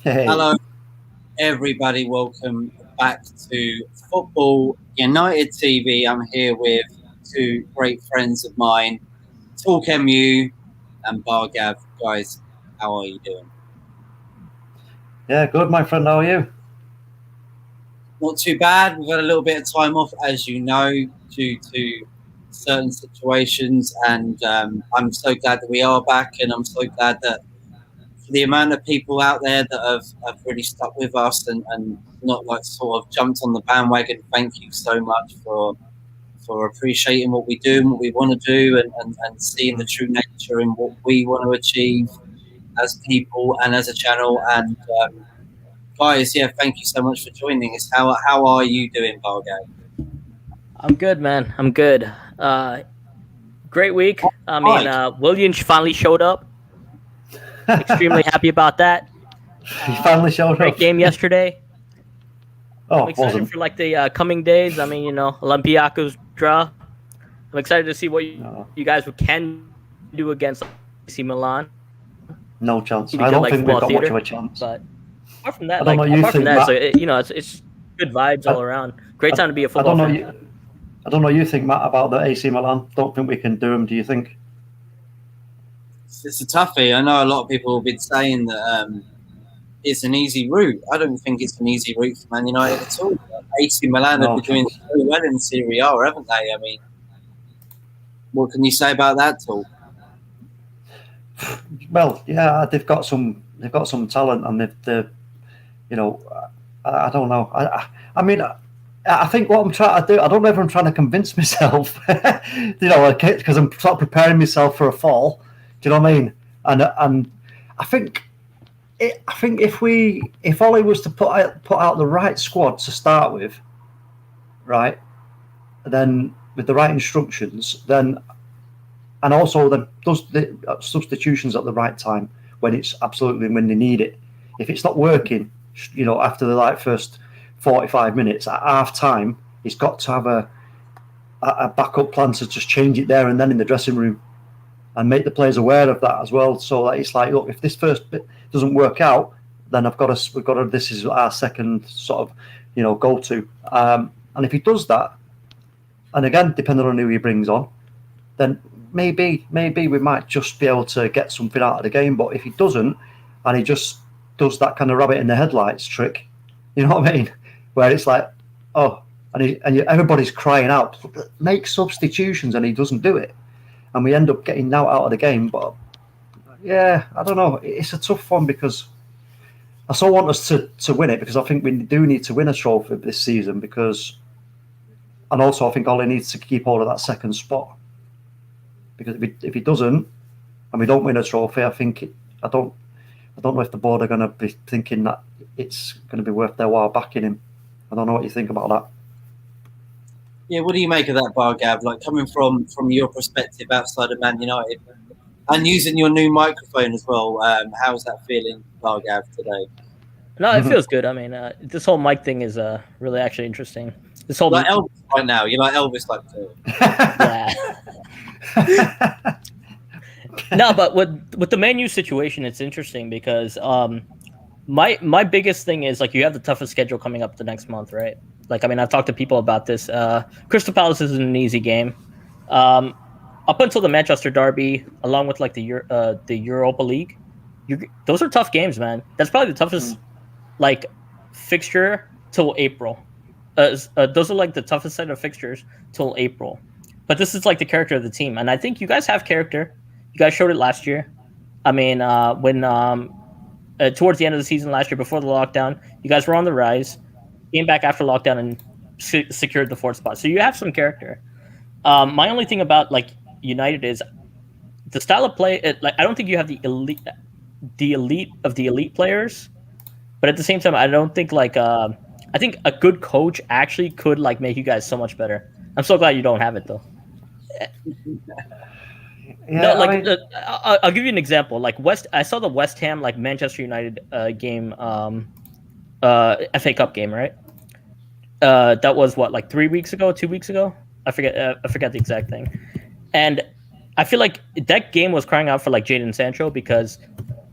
Hey, Hello, everybody. Welcome back to Football United TV. I'm here with two great friends of mine, Talk MU and Bargav. Guys, how are you doing? yeah, good, my friend. How are you? Not too bad. We've had a little bit of time off, as you know, due to certain situations, and I'm so glad that we are back, and I'm so glad that for the amount of people out there that have really stuck with us and not like sort of jumped on the bandwagon. Thank you so much for appreciating what we do and what we want to do and seeing the true nature in what we want to achieve as people and as a channel. And guys, yeah, thank you so much for joining us. How are you doing, Bargo? I'm good, man. I'm good. Great week. Right. Williams finally showed up. Extremely happy about that. He finally showed Great up. game yesterday. Oh, I'm excited wasn't. for like the coming days. Olympiacos draw. I'm excited to see what No, you guys can do against AC Milan. no Be chance. good I like don't think we've football got much theater. of a chance. But apart from I that, don't know. You think, Matt? it's good vibes I, all around. Great time to be a I football don't know. fan. You, I don't know. You think, Matt, about the AC Milan? Don't think we can do them. Do you think? It's a toughie. I know a lot of people have been saying that it's an easy route. I don't think it's an easy route for Man United at all. AC Milan have No been doing chance. so well in Serie A, haven't they? I mean, what can you say about that, Talk? Well, yeah, they've got some. They've got some talent, and they've you know, I don't know. I mean, I think what I'm trying to do, I don't know if I'm trying to convince myself, because I'm sort of preparing myself for a fall. Do you know what I mean? And I think I think if Ollie was to put out the right squad to start with, right, then with the right instructions, then and also then does the substitutions at the right time when it's absolutely when they need it. If it's not working, after the first 45 minutes at half time, he's got to have a backup plan to just change it there and then in the dressing room and make the players aware of that as well. So that it's like, look, if this first bit doesn't work out, then we've got to. This is our second sort of, go to. And if he does that, and again, depending on who he brings on, then maybe we might just be able to get something out of the game. But if he doesn't, and he just does that kind of rabbit in the headlights trick, you know what I mean, where it's like, oh, everybody's crying out, make substitutions, and he doesn't do it, and we end up getting now out of the game. But yeah, I don't know. It's a tough one because I so want us to win it because I think we do need to win a trophy this season and also I think Ollie needs to keep hold of that second spot because if he doesn't and we don't win a trophy, I don't know if the board are going to be thinking that it's going to be worth their while backing him. I don't know what you think about that. Yeah, what do you make of that, Bargav? Like coming from your perspective outside of Man United and using your new microphone as well. How's that feeling, Bargav, today? No, it feels good. This whole mic thing is really actually interesting. This whole Like Elvis right now. You're like Elvis, like yeah. No, but with the Man U situation, it's interesting because my biggest thing is like you have the toughest schedule coming up the next month, right? I've talked to people about this. Crystal Palace isn't an easy game. Up until the Manchester Derby, along with like the Europa League, those are tough games, man. That's probably the toughest like fixture till April. Those are like the toughest set of fixtures till April. But this is like the character of the team, and I think you guys have character. You guys showed it last year. When towards the end of the season last year, before the lockdown, you guys were on the rise. Came back after lockdown and secured the fourth spot. So you have some character. My only thing about like United is the style of play. I don't think you have the elite of the elite players, but at the same time, I don't think I think a good coach actually could like make you guys so much better. I'm so glad you don't have it though. Yeah, I'll give you an example. I saw the West Ham like Manchester United game, FA Cup game, right? That was what, like 3 weeks ago, 2 weeks ago. I forget the exact thing. And I feel like that game was crying out for like Jadon Sancho because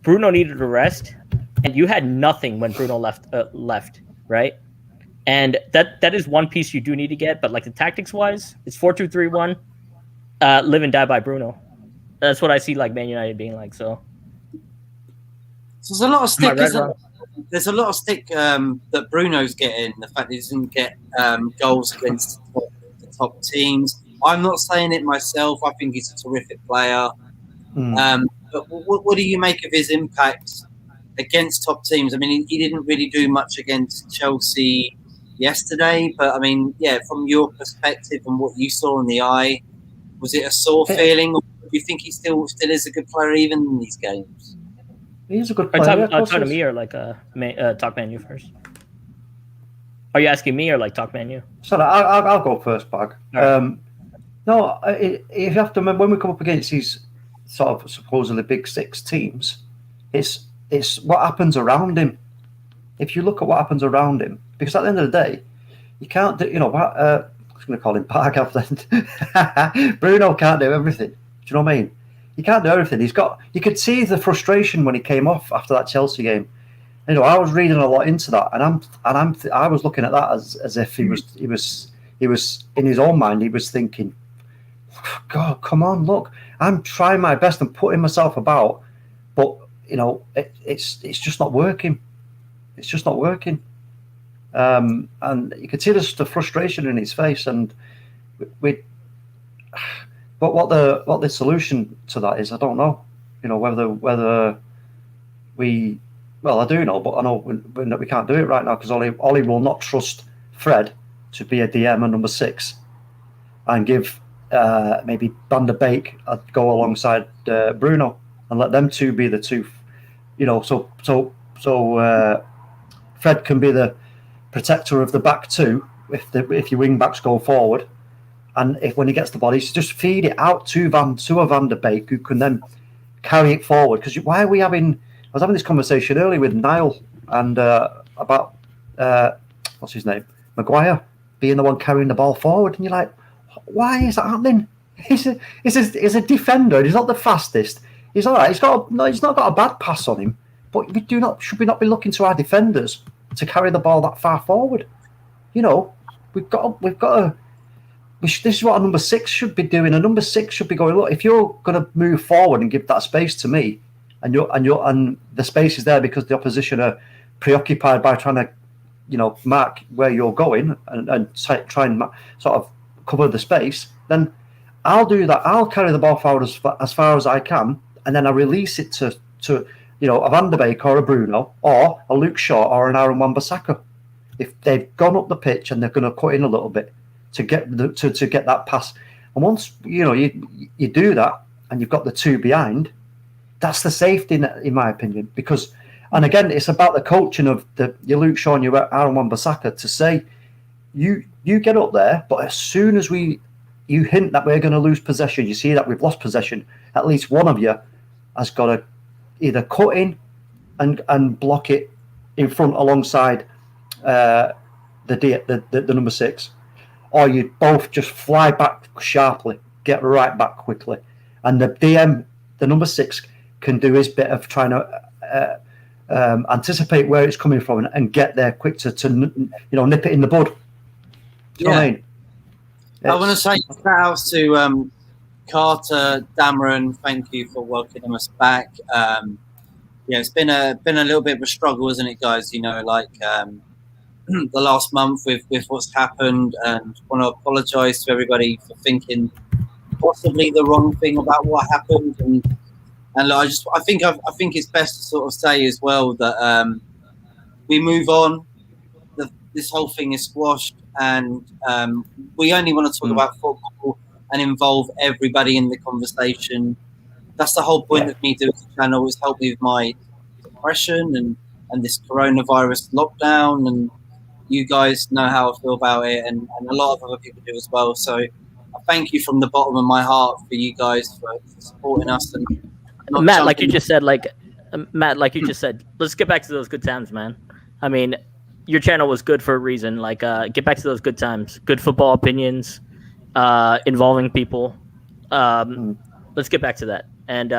Bruno needed a rest, and you had nothing when Bruno left, right? And that is one piece you do need to get, but like the tactics wise, it's 4-2-3-1, live and die by Bruno. That's what I see like Man United being like. So there's a lot of stick. Right, there's a lot of stick that Bruno's getting. The fact that he doesn't get goals against the top teams. I'm not saying it myself. I think he's a terrific player. But what do you make of his impact against top teams? I mean, he didn't really do much against Chelsea yesterday, but I mean, yeah, from your perspective and what you saw in the eye, was it a sore feeling, or do you think he still is a good player even in these games? He's a good player. Talk to me or like talk Man U first. Are you asking me or like talk Man U? Sorry, I'll go first, Bag. Right. No, if you have to remember when we come up against these sort of supposedly big six teams, it's what happens around him. If you look at what happens around him, because at the end of the day, you can't do. You know what? I was going to call him Park then. Bruno can't do everything. Do you know what I mean? He can't do everything. You could see the frustration when he came off after that Chelsea game. You know, I was reading a lot into that, and I was looking at that as if he was in his own mind. He was thinking, God, come on, look, I'm trying my best and putting myself about, but you know, it's just not working. It's just not working. And you could see the frustration in his face, and but what the solution to that is, I don't know. You know, whether we, well, I do know, but I know we can't do it right now because Ollie will not trust Fred to be a DM and number 6, and give maybe Van der Beek go alongside Bruno and let them two be the two. You know, so Fred can be the protector of the back two if your wing backs go forward, and if when he gets the ball, he's just feed it out to a Van der Beek who can then carry it forward. Because why are we having? I was having this conversation earlier with Niall and about what's his name, Maguire being the one carrying the ball forward, and you're like, why is that happening? He's a defender. He's not the fastest. He's all right. He's not got a bad pass on him. But should we not be looking to our defenders to carry the ball that far forward? You know, we've got to. This is what a number 6 should be doing. A number 6 should be going, look, if you're going to move forward and give that space to me, and the space is there because the opposition are preoccupied by trying to, you know, mark where you're going and try and sort of cover the space, then I'll do that. I'll carry the ball forward as far as I can, and then I release it to you know, a Van der Beek or a Bruno or a Luke Shaw or an Aaron Wan-Bissaka. If they've gone up the pitch and they're going to cut in a little bit to get to get that pass, and once you know you do that and you've got the two behind, that's the safety net, in my opinion. Because, and again, it's about the coaching of your Luke Shaw and your Aaron Wan-Bissaka to say, you get up there, but as soon as you hint that we're going to lose possession, you see that we've lost possession, at least one of you has got to either cut in and block it in front alongside the number 6, or you both just fly back sharply, get right back quickly, and the DM, the number 6, can do his bit of trying to anticipate where it's coming from and get there quick to nip it in the bud. Do you know what I mean? I want to say shout outs to Carter, Dameron. Thank you for welcoming us back. It's been a little bit of a struggle, isn't it, guys? You know, like the last month with what's happened, and want to apologise to everybody for thinking possibly the wrong thing about what happened, and I think it's best to sort of say as well that we move on. This whole thing is squashed, and we only want to talk about football and involve everybody in the conversation. That's the whole point of me doing the channel, is help me with my depression and this coronavirus lockdown. And you guys know how I feel about it, and a lot of other people do as well. So I thank you from the bottom of my heart for you guys for supporting us. And Matt, like you just said, let's get back to those good times, man. I mean, your channel was good for a reason. Like, get back to those good times, good football opinions, involving people. Let's get back to that. And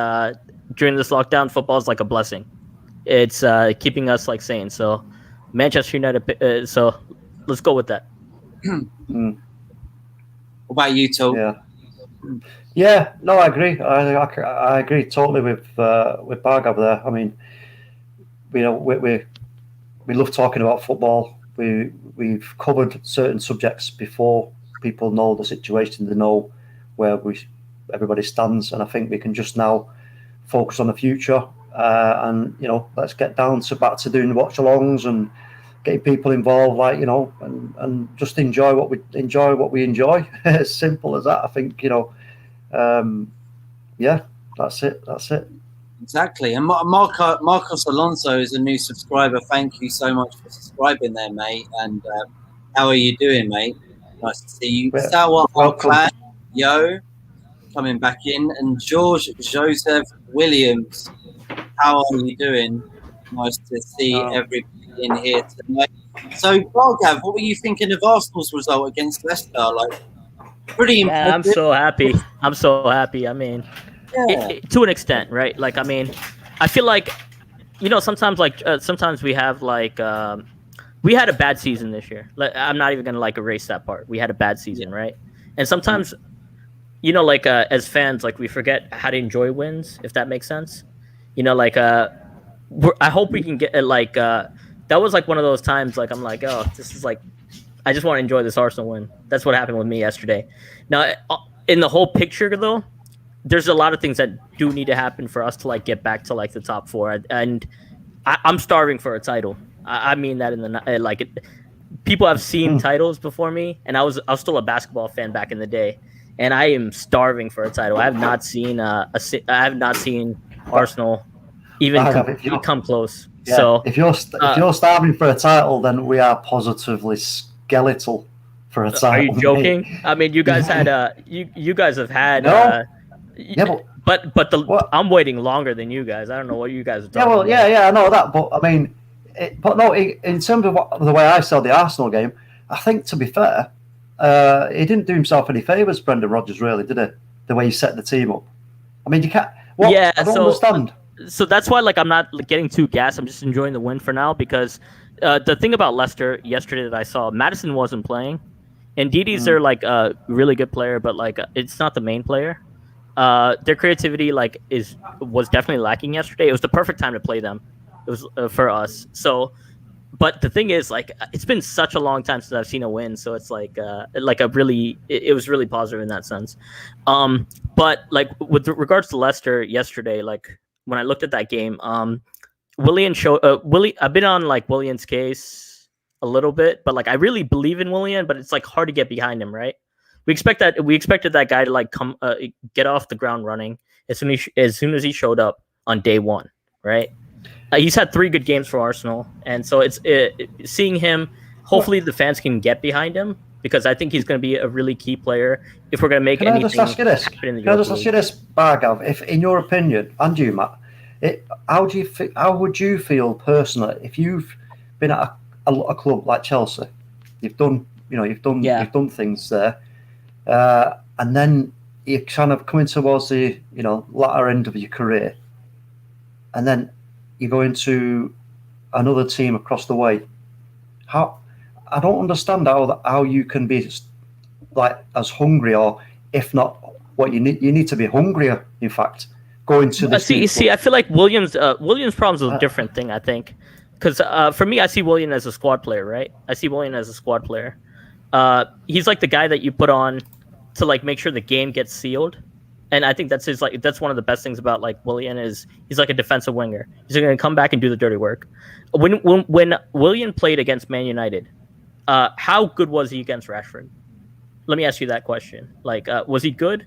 during this lockdown, football is like a blessing. it's keeping us like sane. So Manchester United. So let's go with that. Mm. What about you, Tal? Yeah, no, I agree. I agree totally with Bargav there. I mean, we love talking about football. We've covered certain subjects before. People know the situation. They know where everybody stands, and I think we can just now focus on the future. And let's get down to back to doing watch-alongs and getting people involved, and just enjoy what we enjoy. As simple as that. I think yeah, that's it. Exactly. And Marcos Alonso is a new subscriber. Thank you so much for subscribing there, mate. And how are you doing, mate? Nice to see you. Sawa Clan, yo, coming back in. And George Joseph Williams, how are you doing? Nice to see everybody in here tonight. So, Bargav, what were you thinking of Arsenal's result against Leicester? Like, pretty impressive. Yeah, I'm so happy. I mean, to an extent, right? Like, I mean, I feel like, sometimes sometimes we have we had a bad season this year. I'm not even gonna erase that part. We had a bad season, right? And sometimes, as fans, we forget how to enjoy wins, if that makes sense. I hope we can get that was one of those times. I'm like, oh, this is I just want to enjoy this Arsenal win. That's what happened with me yesterday. Now, in the whole picture, though, there's a lot of things that do need to happen for us to get back to the top four. And I'm starving for a title. I mean that in the people have seen titles before me, and I was still a basketball fan back in the day, and I am starving for a title. I have not seen Arsenal even come close. Yeah, so if you're starving for a title, then we are positively skeletal for a title. Are you joking? I mean, you guys had you guys have had no. But I'm waiting longer than you guys. I don't know what you guys are talking about. I know that, but I mean, in terms of the way I saw the Arsenal game, I think, to be fair, he didn't do himself any favours, Brendan Rodgers, really, did he? The way he set the team up. I mean, you can't. I don't understand. So that's why, I'm not getting too gassed. I'm just enjoying the win for now, because the thing about Leicester yesterday that I saw, Maddison wasn't playing, and Didi's their a really good player, but it's not the main player. Their creativity was definitely lacking yesterday. It was the perfect time to play them. It was for us. So, but the thing is, it's been such a long time since I've seen a win. So it's it was really positive in that sense. But with regards to Leicester yesterday, when I looked at that game, Willian I've been on Willian's case a little bit, but I really believe in Willian, but it's hard to get behind him, right? We expected that guy to come get off the ground running as soon as he showed up on day one, right? He's had 3 good games for Arsenal, and so it's seeing him. Hopefully, the fans can get behind him, because I think he's going to be a really key player if we're going to make anything happen in the Europa League. Can I just ask you this, Bargav? If, in your opinion, and you, Matt, how would you feel personally if you've been at a club like Chelsea? You've done things there, and then you're kind of coming towards the latter end of your career, and then you go into another team across the way. I don't understand how you can be as hungry, or if not, what you need to be hungrier. In fact, going to the see, I feel like Williams' problems is a different thing. I think, because for me, I see William as a squad player, right? I see William as a squad player. He's the guy that you put on to make sure the game gets sealed. And I think that's that's one of the best things about Willian is he's a defensive winger. He's going to come back and do the dirty work. When Willian played against Man United, how good was he against Rashford? Let me ask you that question. Was he good,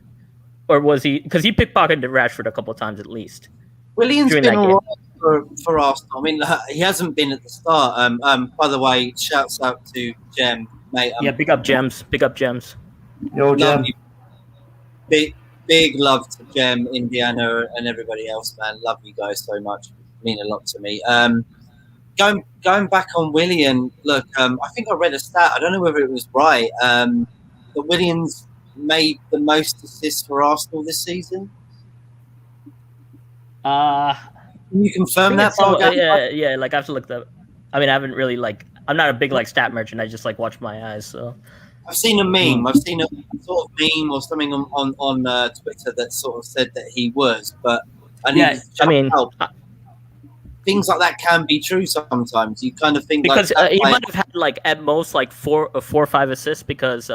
or was he, because he pickpocketed Rashford a couple of times at least? Willian's been all right for Arsenal. I mean, he hasn't been at the start. By the way, shouts out to Jem, mate. Big up Gems. Yo, Jem. Big love to Jem, Indiana, and everybody else, man. Love you guys so much. Mean a lot to me. Going back on Willian, look, I think I read a stat. I don't know whether it was right. That Willian's made the most assists for Arsenal this season. Can you confirm that? Yeah. Like I have to look that. I mean, I haven't really like. I'm not a big like stat merchant. I just like watch my eyes. So I've seen a meme. I've seen a sort of meme or something on Twitter that sort of said that he was, but things like that can be true sometimes. You kind of think because like he might have had like at most like four or five assists because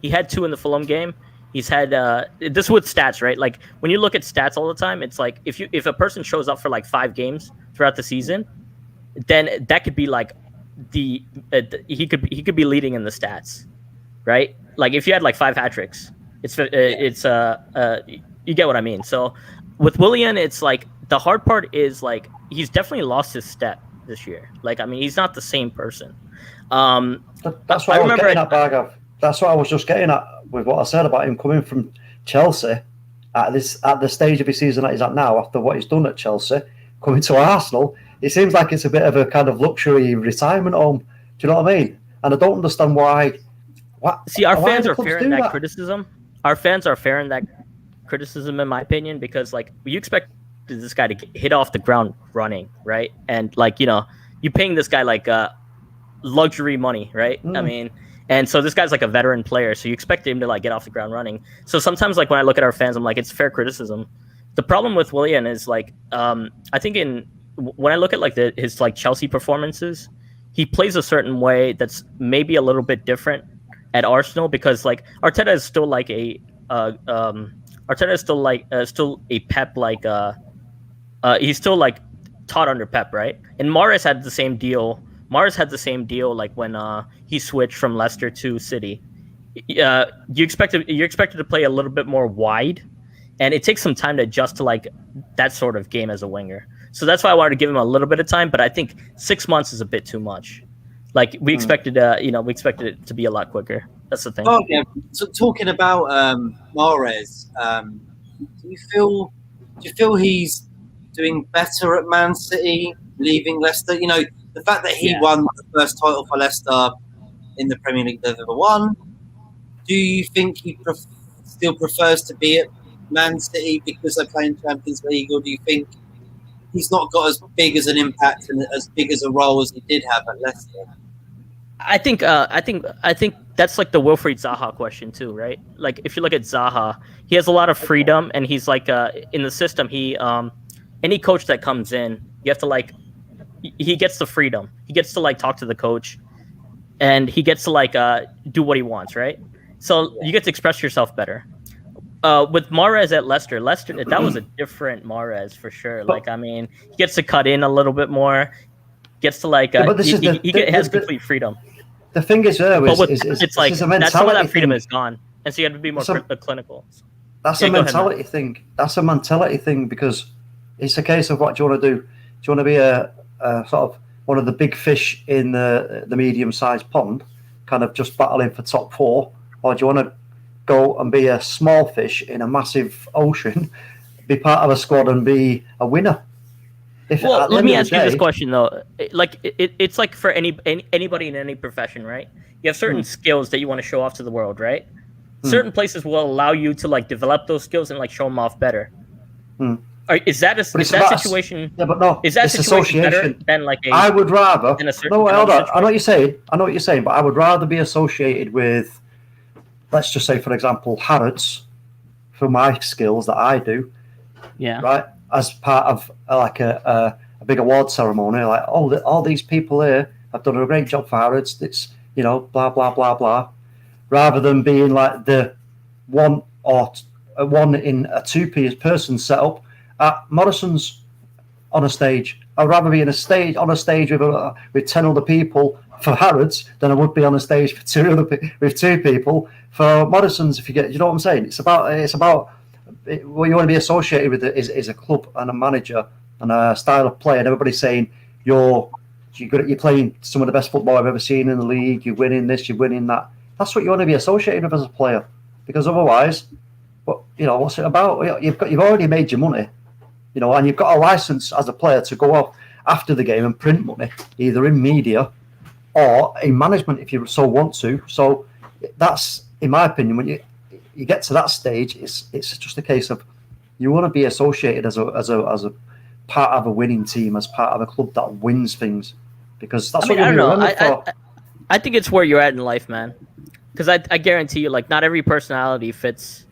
he had 2 in the Fulham game. He's had this with stats, right? Like when you look at stats all the time, it's like if a person shows up for like 5 games throughout the season, then that could be like he could be leading in the stats, right? Like if you had like 5 hat tricks, it's you get what I mean. So with Willian, it's like the hard part is like he's definitely lost his step this year. Like I mean, he's not the same person. That's what I was getting at, Bargav. That's what I was just getting at with what I said about him coming from Chelsea at the stage of his season that he's at now, after what he's done at Chelsea, coming to Arsenal. It seems like it's a bit of a kind of luxury retirement home. Do you know what I mean? And I don't understand why. See, our fans are fair in that criticism. Our fans are fair in that criticism, in my opinion, because like you expect this guy to hit off the ground running, right? And like you're paying this guy like luxury money, right? I mean. And so this guy's like a veteran player, so you expect him to like get off the ground running. So sometimes like when I look at our fans, I'm like, it's fair criticism. The problem with Willian is like, I think when I look at like his like Chelsea performances, he plays a certain way that's maybe a little bit different at Arsenal because like Arteta is still like still a Pep like he's still like taught under Pep, right? And Mahrez had the same deal. Mahrez had the same deal like when he switched from Leicester to City. You're expected to play a little bit more wide, and it takes some time to adjust to like that sort of game as a winger. So that's why I wanted to give him a little bit of time, but I think 6 months is a bit too much. Like we expected it to be a lot quicker. That's the thing. Oh yeah. So talking about Mahrez, do you feel he's doing better at Man City, leaving Leicester? You know, the fact that he won the first title for Leicester in the Premier League they've ever won. Do you think he still prefers to be at Man City because they're playing Champions League, or do you think he's not got as big as an impact and as big as a role as he did have at Leicester? I think that's like the Wilfried Zaha question too, right? Like if you look at Zaha, he has a lot of freedom, and he's like in the system. He any coach that comes in, you have to like. He gets the freedom. He gets to like talk to the coach, and he gets to like do what he wants, right? So you get to express yourself better. With Mahrez at Leicester, that was a different Mahrez for sure. Like I mean, he gets to cut in a little bit more. Gets to like he has complete freedom. The thing is, it's like that's some of that freedom is gone, and so you have to be more clinical. That's a mentality thing. That's a mentality thing because it's a case of what do you want to do? Do you want to be a sort of one of the big fish in the medium-sized pond, kind of just battling for top 4, or do you want to go and be a small fish in a massive ocean, be part of a squad and be a winner? Let me ask you this question though. Like it's like for anybody in any profession, right? You have certain skills that you want to show off to the world, right? Certain places will allow you to like develop those skills and like show them off better. Is that situation? Yeah, but no. Is that situation better than like a? I would rather. No, hold on. I know what you're saying. But I would rather be associated with, let's just say, for example, Harrods, for my skills that I do. Yeah. Right. As part of like a big award ceremony, like all these people here have done a great job for Harrods. It's blah blah blah blah, rather than being like the one in a 2-person setup at Morrison's on a stage. I'd rather be on a stage with 10 other people for Harrods than I would be on a stage with 2 people for Morrison's. If you get, you know what I'm saying? It's about what you want to be associated with is a club and a manager and a style of play, and everybody's saying you're playing some of the best football I've ever seen in the league. You're winning this, you're winning that. That's what you want to be associated with as a player, because otherwise, what's it about? You've already made your money. And you've got a license as a player to go off after the game and print money, either in media or in management if you so want to. So that's, in my opinion, when you get to that stage, it's just a case of you want to be associated as a part of a winning team, as part of a club that wins things, because that's I mean, what I you're don't know. remembered for. I think it's where you're at in life, man. Because I guarantee you, like, not every personality fits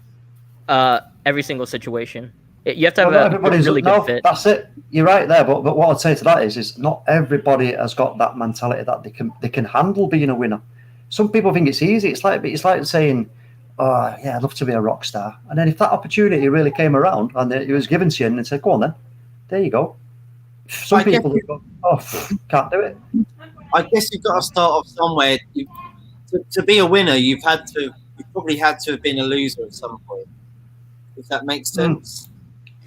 every single situation. You have to have Well, not a everybody's really no, good fit. that's it. You're right there, but what I'd say to that is not everybody has got that mentality that they can handle being a winner. Some people think it's easy. It's like saying, "Oh, yeah, I'd love to be a rock star," and then if that opportunity really came around and it was given to you, and they said, "Go on, then, there you go." Some I guess people go, "Oh, can't do it." I guess you've got to start off somewhere. To be a winner, you've probably had to have been a loser at some point. If that makes sense.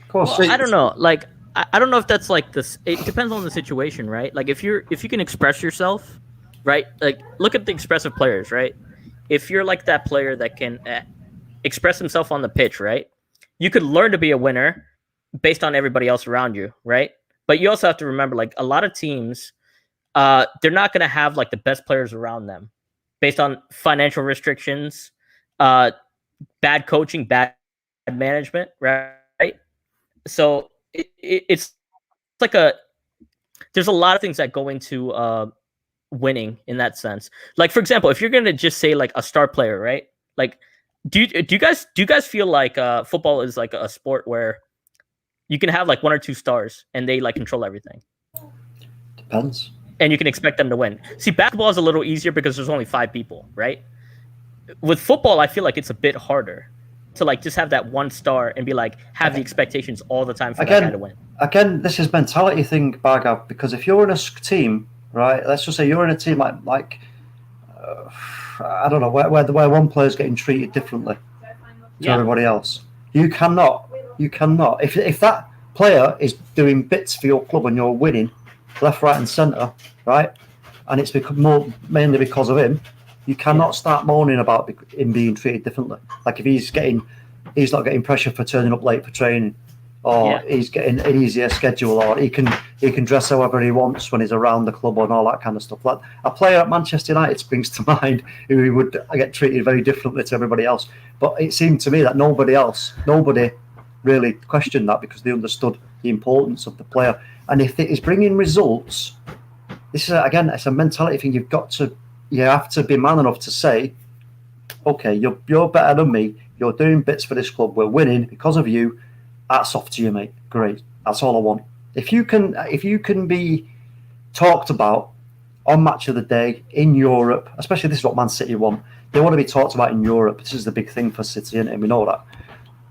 Of course. Well, I don't know. Like, I don't know if that's like this. It depends on the situation, right? Like, if you can express yourself, right? Like, look at the expressive players, right? If you're like that player that can express himself on the pitch, right? You could learn to be a winner based on everybody else around you, right? But you also have to remember, like, a lot of teams, they're not going to have like the best players around them based on financial restrictions, bad coaching, bad management, right? So it's like there's a lot of things that go into winning in that sense. Like, for example, if you're gonna just say like a star player, right? Like, do you guys feel like football is like a sport where you can have like one or two stars and they like control everything, Depends. and you can expect them to win? See, basketball is a little easier because there's only 5 people, right? With football, I feel like it's a bit harder to like just have that one star and be like have the expectations all the time for that guy to win. Again, this is mentality thing, Bargav, because if you're in a team, right? Let's just say you're in a team like I don't know where one player's getting treated differently to everybody else. You cannot. If that player is doing bits for your club and you're winning left, right, and centre, right, and it's mainly because of him, you cannot start moaning about him being treated differently. Like if he's not getting pressure for turning up late for training, or he's getting an easier schedule, or he can dress however he wants when he's around the club and all that kind of stuff. Like a player at Manchester United springs to mind who would get treated very differently to everybody else. But it seemed to me that nobody really questioned that because they understood the importance of the player. And if it is bringing results, this is again, it's a mentality thing. You have to be man enough to say, okay, you're better than me. You're doing bits for this club. We're winning because of you. Hats off to you, mate. Great. That's all I want. If you can be talked about on Match of the Day in Europe, especially this is what Man City want. They want to be talked about in Europe. This is the big thing for City, isn't it? We know that.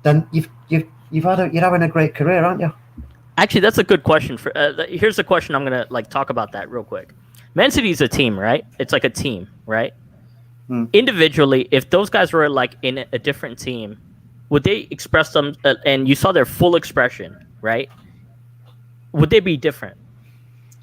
Then you're having a great career, aren't you? Actually, that's a good question. Here's the question. I'm gonna like talk about that real quick. Man City is a team, right? It's like a team, right? Individually, if those guys were like in a different team, would they express them? And you saw their full expression, right? Would they be different?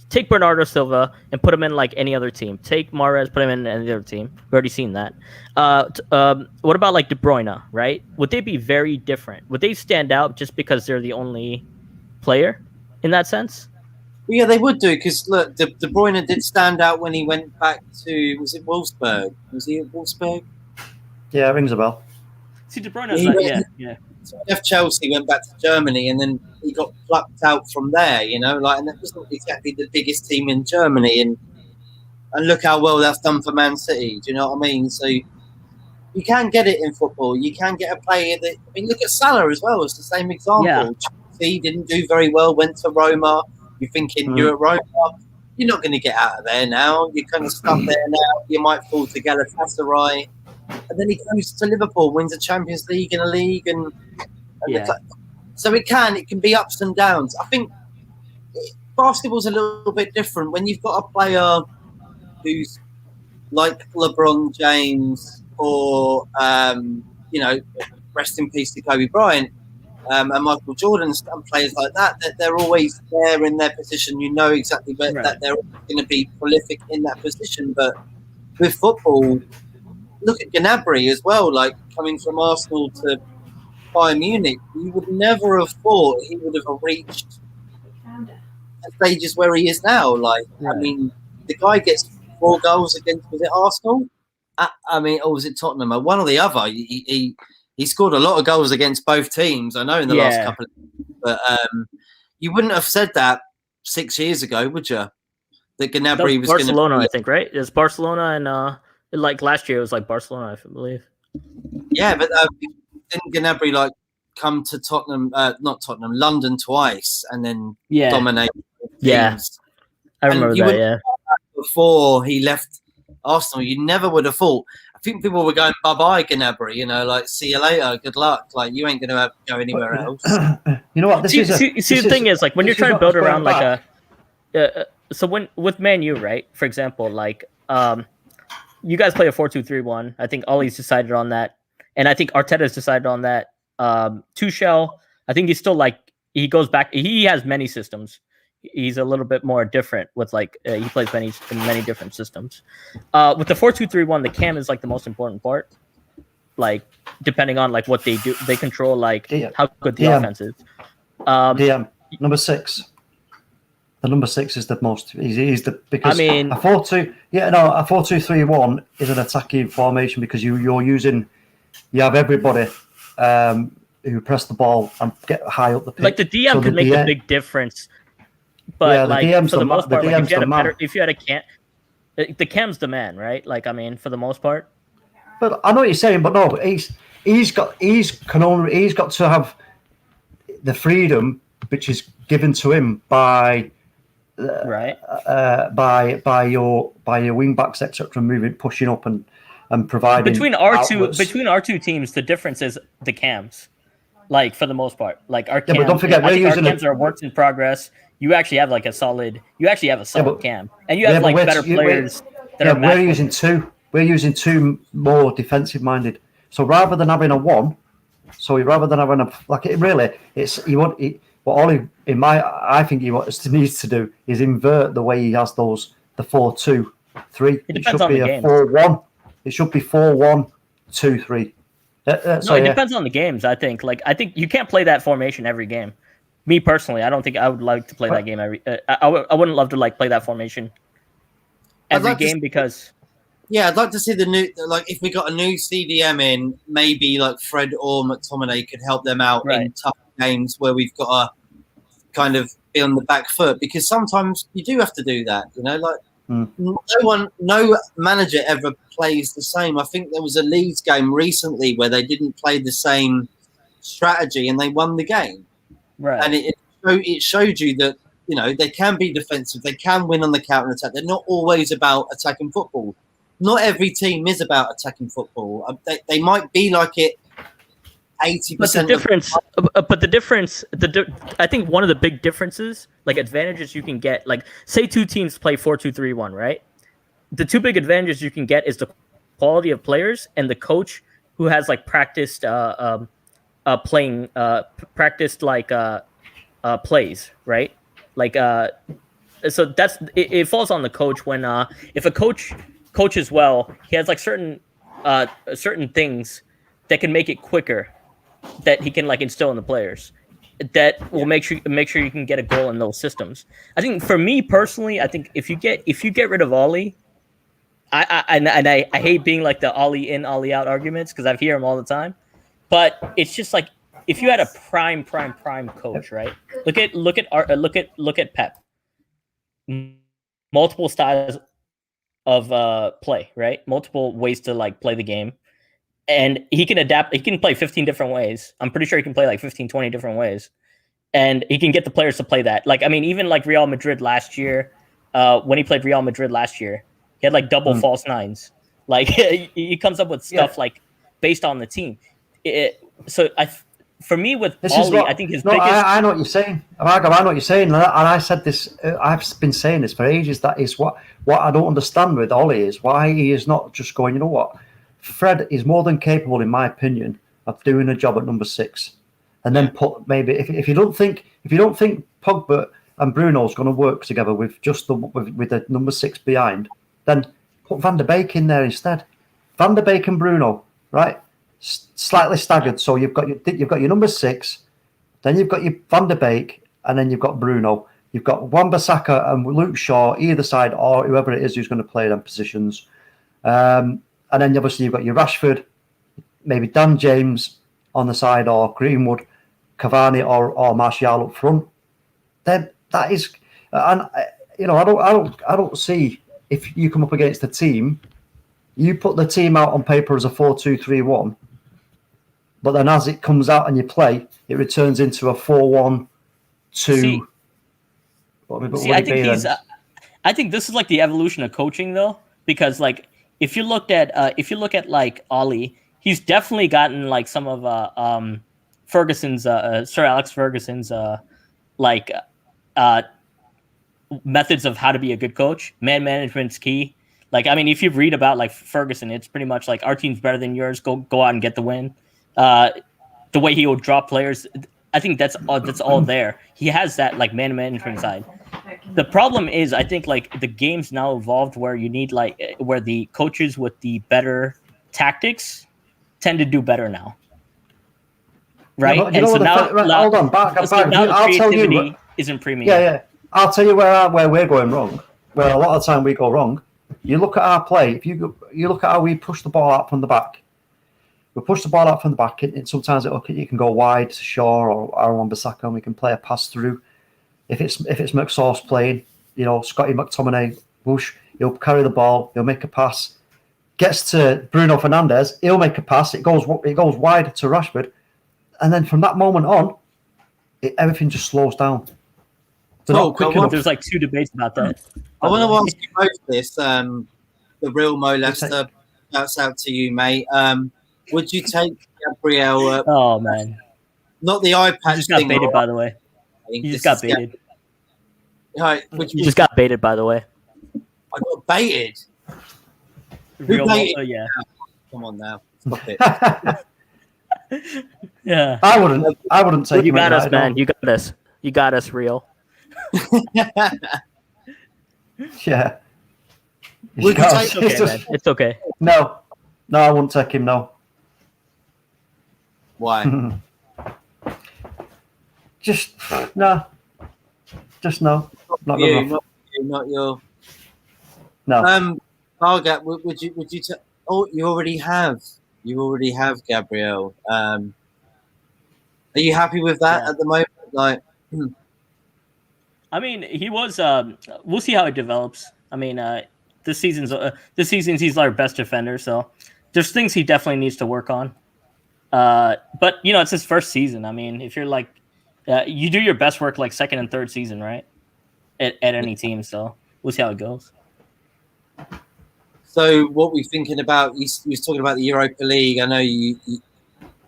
Take Bernardo Silva and put him in like any other team. Take Mahrez, put him in any other team. We've already seen that. What about like De Bruyne, right? Would they be very different? Would they stand out just because they're the only player in that sense? Well, yeah, they would do because look, De Bruyne did stand out when he went back to Wolfsburg? Was he at Wolfsburg? Yeah, it rings a bell. See, De Bruyne, yeah. So he left Chelsea, went back to Germany, and then he got plucked out from there. And that wasn't exactly the biggest team in Germany, and look how well that's done for Man City. Do you know what I mean? So you can get it in football. You can get a player that. I mean, look at Salah as well. It's the same example. Yeah. Chelsea didn't do very well. Went to Roma. You're thinking you're at Roma. You're not going to get out of there now. You're kind of stuck there now. You might fall to Galatasaray. And then he goes to Liverpool, wins a Champions League and a league, and so it can be ups and downs. I think basketball's a little bit different when you've got a player who's like LeBron James or rest in peace to Kobe Bryant and Michael Jordan and players like that they're always there in their position. You know exactly that they're going to be prolific in that position. But with football, look at Gnabry as well, like coming from Arsenal to Bayern Munich. You would never have thought he would have reached stages where he is now. Like, I mean, the guy gets 4 goals against, was it Arsenal? Or was it Tottenham? One or the other. He scored a lot of goals against both teams, I know, in the last couple of years. But you wouldn't have said that 6 years ago, would you? That Gnabry That was going to Barcelona, I think, right? It's Barcelona and like last year it was like Barcelona, I believe. Yeah, but didn't Gnabry like come to Tottenham, not Tottenham, London twice, and then dominate teams? Yeah, I remember that. Yeah, before he left Arsenal, you never would have thought. I think people were going bye-bye Gnabry, you know, like see you later, good luck, like you ain't going to go anywhere else. You know what? The thing is, like when you're trying to build around like so when with Man U, right? For example, like you guys play a 4-2-3-1. I think Ollie's decided on that, and I think Arteta's decided on that. Tuchel, I think he's still like he goes back. He has many systems. He's a little bit more different with like he plays many different systems. With the 4-2-3-1, the cam is like the most important part. Like depending on like what they do, they control like how good the offense is. DM number 6. The number 6 is the most. He's the because I mean a 4-2-3-1 is an attacking formation because you have everybody who press the ball and get high up the pitch. Like the DM could make a big difference, but like for the most part, like if you had a cam, the cam's the man, right? Like I mean, for the most part. But I know what you're saying, but no, he's got to have the freedom which is given to him by by your wing backs, etc., moving, pushing up and providing between our two teams. The difference is the cams, like for the most part. Like our cams, but don't forget, our cams are works in progress. You actually have like a solid. You actually have a solid cam, and you have like better players. We're using two. We're using two more defensive minded. So rather than having a one, I think he needs to do is invert the way he has the 4-2-3. It should be a 4-1. It should be 4-1-2-3. It depends on the games. I think you can't play that formation every game. Me personally, I don't think I would like to play that game every. I wouldn't love to like play that formation every game because. Yeah, I'd like to see the new, like if we got a new CDM in, maybe like Fred or McTominay could help them out in tough games where we've got to kind of be on the back foot, because sometimes you do have to do that, you know, like no manager ever plays the same. I think there was a Leeds game recently where they didn't play the same strategy and they won the game. Right. And it showed you that, you know, they can be defensive, they can win on the counter attack. They're not always about attacking football. Not every team is about attacking football. They might be like it 80%. But the difference, I think one of the big differences, like advantages you can get, like say two teams play 4-2-3-1, right? The two big advantages you can get is the quality of players and the coach who has like practiced plays, right? Like so that's it falls on the coach when if a coach coaches well, he has like certain things that can make it quicker that he can like instill in the players that will make sure you can get a goal in those systems. I think for me personally, I think if you get rid of Ollie, I hate being like the Ollie in Ollie out arguments because I hear them all the time, but it's just like if you had a prime coach, right? Look at Pep. Multiple styles of play, right? Multiple ways to like play the game. And he can adapt. He can play 15 different ways. I'm pretty sure he can play like 15, 20 different ways. And he can get the players to play that. Like, I mean, even like Real Madrid last year, when he played Real Madrid last year, he had like double false nines. Like he comes up with stuff like based on the team. For me with Ollie, I think his biggest... I know what you're saying. I know what you're saying. And I said this, I've been saying this for ages. That is what I don't understand with Ollie is why he is not just going, you know what? Fred is more than capable, in my opinion, of doing a job at number 6. And then put maybe, if you don't think Pogba and Bruno's going to work together with just with the number 6 behind, then put Van der Beek in there instead. Van der Beek and Bruno, right? Slightly staggered. So you've got your number 6, then you've got your Van der Beek, and then you've got Bruno. You've got Wan-Bissaka and Luke Shaw either side, or whoever it is who's going to play them positions. And then obviously you've got your Rashford, maybe Dan James on the side, or Greenwood, Cavani, or Martial up front. then that is, and I don't see if you come up against a team, you put the team out on paper as a 4-2-3-1, but then as it comes out and you play, it returns into a 4-1-2. I think this is like the evolution of coaching, though, because like if you look at like Ollie, he's definitely gotten like some of Ferguson's Sir Alex Ferguson's methods of how to be a good coach. Man management's key. Like, I mean, if you read about like Ferguson, it's pretty much like our team's better than yours. Go out and get the win. The way he will drop players, I think that's all there. He has that like man management side. The problem is, I think like the game's now evolved where you need like where the coaches with the better tactics tend to do better now, right? Yeah, and so now, hold on, back. Now creativity isn't premium. Yeah. I'll tell you where we're going wrong. Where a lot of the time we go wrong. You look at our play. If you look at how we push the ball out from the back, we push the ball out from the back. And sometimes you can go wide to Shaw or Aaron Wan-Bissaka, and we can play a pass through. If it's McSauce playing, Scotty McTominay, whoosh, he'll carry the ball, he'll make a pass, gets to Bruno Fernandes, he'll make a pass, it goes wide to Rashford, and then from that moment on, everything just slows down. There's like two debates about that. I want to ask you both this. The real Mo Lester, shouts out to you, mate. Would you take Gabriel? Oh man, not the eye patch. You just got baited, by the way. You just got baited. You just got baited, by the way. I got baited. Real baited? Yeah. Come on now, stop it. Yeah. I wouldn't take. You got us, man. You got us. You got us, real. Yeah. It's okay, man. It's okay. No, I wouldn't take him. No. Why? Just no. Not you. Not your. No. Margaret, would you? Oh, you already have. You already have Gabriel. Are you happy with that at the moment? Like. I mean, he was. We'll see how it develops. I mean, this season's he's our best defender, so there's things he definitely needs to work on. But it's his first season. I mean, if you're like, you do your best work like second and third season, right? At any team, so we'll see how it goes. So, what we're thinking about? You was talking about the Europa League. I know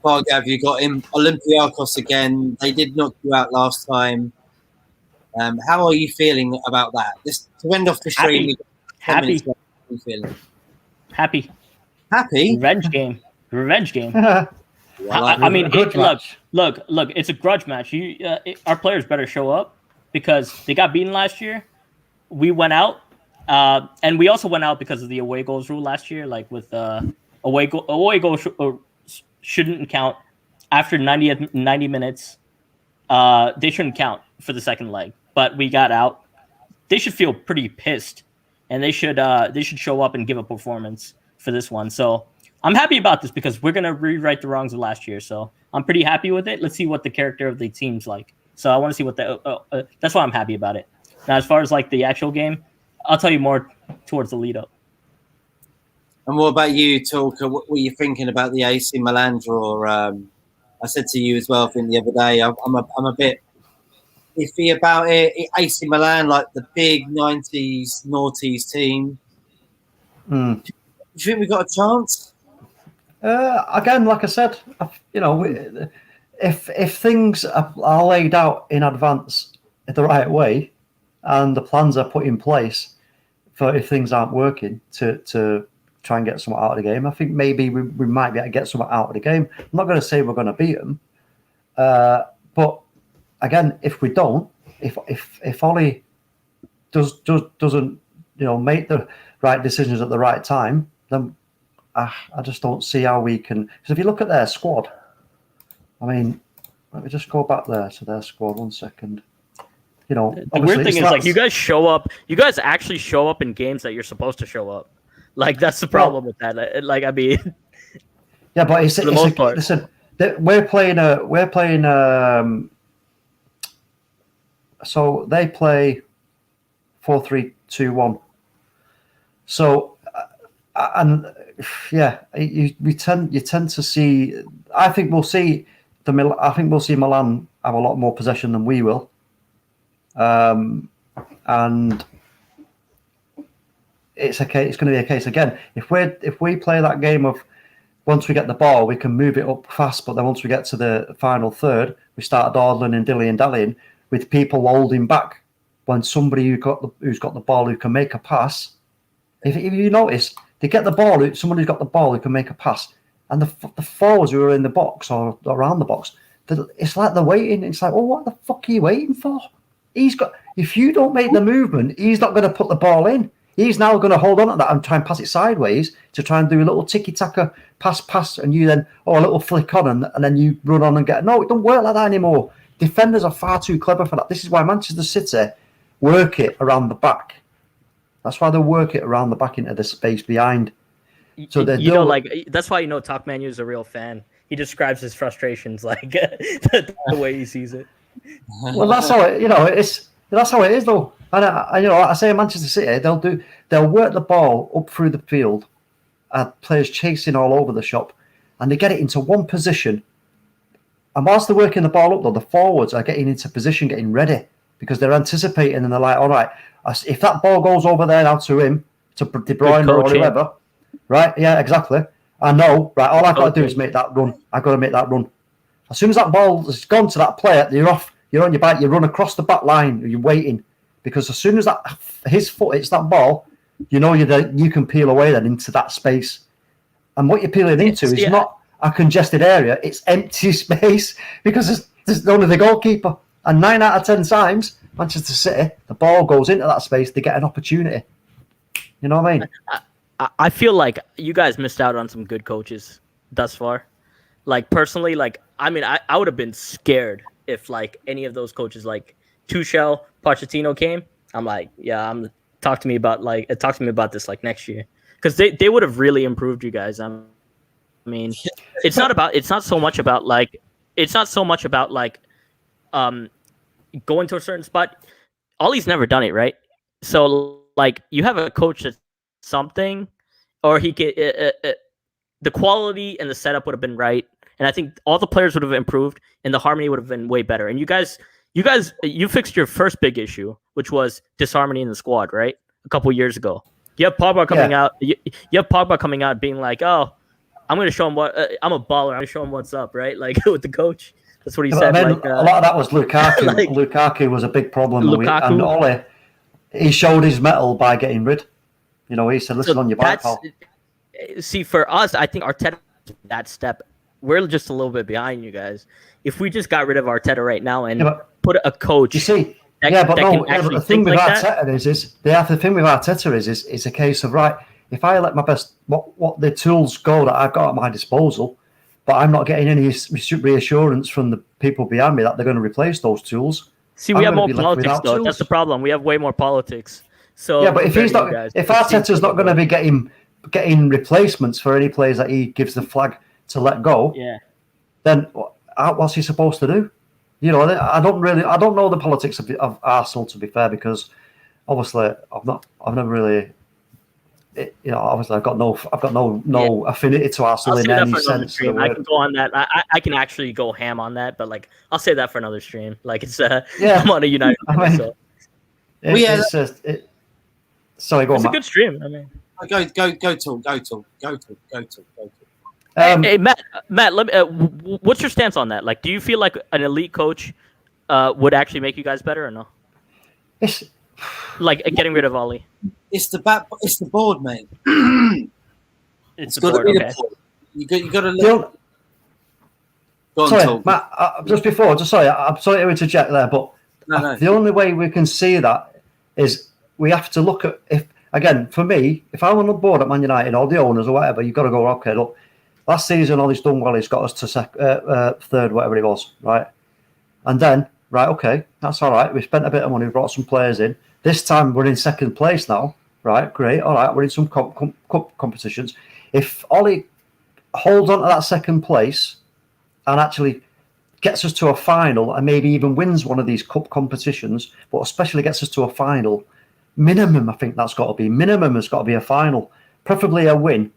Bargav, you got him Olympiacos again. They did knock you out last time. How are you feeling about that? Just to end off the stream. Happy. How are you feeling? Happy. Revenge game. I mean, look. It's a grudge match. Our players better show up because they got beaten last year. We went out, and we also went out because of the away goals rule last year. Like with away goals shouldn't count after 90 minutes. They shouldn't count for the second leg. But we got out. They should feel pretty pissed, and they should show up and give a performance for this one. So I'm happy about this because we're gonna rewrite the wrongs of last year. So I'm pretty happy with it. Let's see what the character of the team's like. So I want to see what that's why I'm happy about it. Now, as far as like the actual game, I'll tell you more towards the lead up. And what about you, Talker? What were you thinking about the AC Milan draw? I said to you as well, I think the other day, I'm a bit iffy about it. AC Milan, like the big 90s noughties team. Do you think we got a chance? Again, like I said, if things are laid out in advance the right way, and the plans are put in place for if things aren't working to try and get something out of the game, I think maybe we might be able to get something out of the game. I'm not going to say we're going to beat them, but again, if we don't, if Ollie doesn't make the right decisions at the right time, then I just don't see how we can. Because if you look at their squad, I mean, let me just go back there to their squad 1 second. The weird thing is like you guys show up. You guys actually show up in games that you're supposed to show up. Like that's the problem with that. Like I mean, yeah, but it's the most part. Listen, we're playing So they play 4-3-2-1. So and yeah, you tend to see. I think we'll see Milan have a lot more possession than we will, and it's going to be a case again. If we play that game of once we get the ball, we can move it up fast, but then once we get to the final third, we start dawdling and dilly-dallying with people holding back. When somebody who's got the ball who can make a pass, if you notice, they get the ball. Someone who's got the ball who can make a pass, and the forwards who are in the box or around the box, it's like they're waiting. It's like, well, what the fuck are you waiting for? If you don't make the movement, he's not going to put the ball in. He's now going to hold on to that and try and pass it sideways to try and do a little tiki-taka pass, and you then, a little flick on, and then you run on and get. No, it don't work like that anymore. Defenders are far too clever for that. This is why Manchester City work it around the back. That's why they work it around the back into the space behind. So that's why Top Manu is a real fan. He describes his frustrations like the way he sees it. Well, that's how that's how it is though. And I say in Manchester City, they'll work the ball up through the field, players chasing all over the shop, and they get it into one position. And whilst they're working the ball up, though, the forwards are getting into position, getting ready, because they're anticipating, and they're like, all right, if that ball goes over there now to him, to De Bruyne or whoever, right? Yeah, exactly. I know, right? All I've got to do is make that run. I've got to make that run. As soon as that ball has gone to that player, you're off. You're on your back. You run across the back line. You're waiting, because as soon as his foot hits that ball, you can peel away then into that space. And what you're peeling into is not a congested area; it's empty space, because there's only the goalkeeper. And 9 out of 10 times, Manchester City, the ball goes into that space, they get an opportunity. You know what I mean? I feel like you guys missed out on some good coaches thus far. Like, personally, I would have been scared if, any of those coaches, like Tuchel, Pochettino came. I'm like, yeah, talk to me about this, next year. Because they would have really improved you guys. I mean, it's not so much about, going to a certain spot. Ollie's never done it, right? So you have a coach that's something, or he get the quality and the setup would have been right, and I think all the players would have improved and the harmony would have been way better. And you fixed your first big issue, which was disharmony in the squad, right? A couple years ago. You have Pogba coming out. You have Pogba coming out being like, "Oh, I'm going to show him what I'm a baller. I'm going to show him what's up," right? With the coach. That's what he said. A lot of that was Lukaku. Lukaku was a big problem. And Ole, he showed his mettle by getting rid. He said, listen, on your back, pal. See, for us, I think Arteta, that step, we're just a little bit behind you guys. If we just got rid of Arteta right now and put a coach... You see, the thing with Arteta is a case of, right, if I let my best, what the tools go that I've got at my disposal, but I'm not getting any reassurance from the people behind me that they're going to replace those tools. See, we have more politics, though. Tools. That's the problem. We have way more politics. So yeah, but if Arteta's not going to be getting replacements for any players that he gives the flag to let go, then what's he supposed to do? I don't know the politics of Arsenal, to be fair, because obviously I've never really. Obviously I've got no affinity to Arsenal in any sense. I can go on that. I can actually go ham on that, but I'll say that for another stream. I'm on a United. Sorry, go on. It's a good stream. I mean, go talk. Hey, Matt. Let me. What's your stance on that? Do you feel like an elite coach would actually make you guys better, or no? It's getting rid of Ollie. It's the board, mate. It's the board. Okay. You got to look. Sorry, Matt. I'm sorry to interject there, but the only way we can see that is we have to look at for me, if I'm on the board at Man United or the owners or whatever, you've got to go, okay, look, last season Ollie's done well, he's got us to third, whatever it was, right? And then, right, okay, that's all right. We spent a bit of money, we brought some players in. This time we're in second place now, right? Great, all right, we're in some cup competitions. If Ollie holds on to that second place and actually gets us to a final and maybe even wins one of these cup competitions, but especially gets us to a final, minimum, I think that's got to be. Minimum has got to be a final, preferably a win.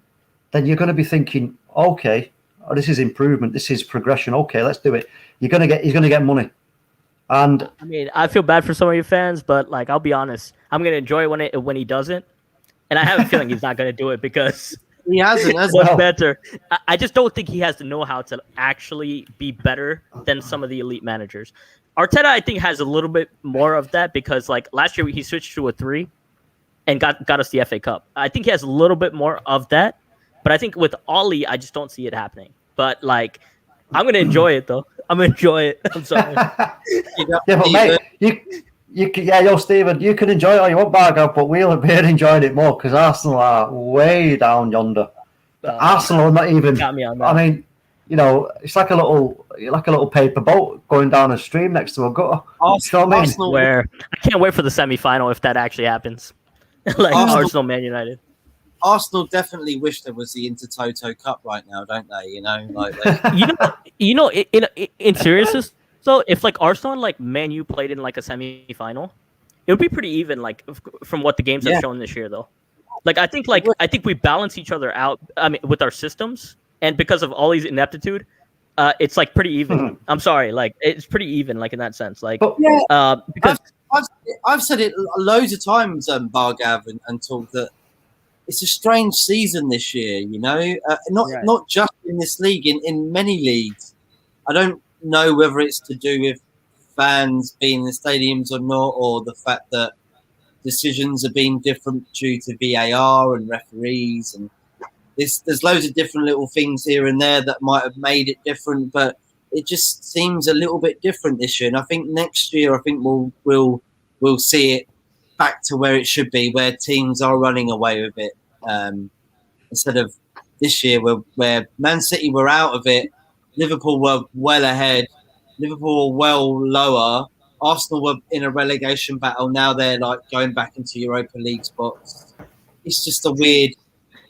Then you're going to be thinking, okay, this is improvement, this is progression. Okay, let's do it. He's going to get money. And I mean, I feel bad for some of your fans, but like, I'll be honest, I'm going to enjoy when he doesn't, and I have a feeling he's not going to do it because he hasn't. What's better? I just don't think he has the know-how to actually be better than some of the elite managers. Arteta, I think, has a little bit more of that because, like, last year he switched to a 3 and got us the FA Cup. I think he has a little bit more of that, but I think with Ollie, I just don't see it happening. But like, I'm gonna enjoy it though. I'm gonna enjoy it. I'm sorry. Yeah, but mate, yo, Stephen, you can enjoy it all you want, Bargav, but we'll be enjoying it more because Arsenal are way down yonder. Arsenal are not even. Got me on that. I mean, you know, it's like a little paper boat going down a stream next to a gutter. Arsenal, where I can't wait for the semi-final if that actually happens. Like Arsenal, Man United. Arsenal definitely wish there was the Intertoto Cup right now, don't they? You know, like you know, in seriousness, so if like Arsenal and like Man U played in like a semi-final, it would be pretty even. Like from what the games have shown this year, though. Like I think we balance each other out. I mean, with our systems, and because of Ollie's ineptitude, it's like pretty even. I'm sorry, like it's pretty even, like in that sense. Like because I've said it loads of times, Bargav, and talked that. It's a strange season this year, you know. Not just in this league, in many leagues. I don't know whether it's to do with fans being in the stadiums or not, or the fact that decisions are being different due to VAR and referees, and there's loads of different little things here and there that might have made it different. But it just seems a little bit different this year, and I think next year, I think we'll see it back to where it should be, where teams are running away with it, instead of this year where Man City were out of it, Liverpool were well ahead, Liverpool were well lower, Arsenal were in a relegation battle. Now they're like going back into Europa League spots. It's just a weird.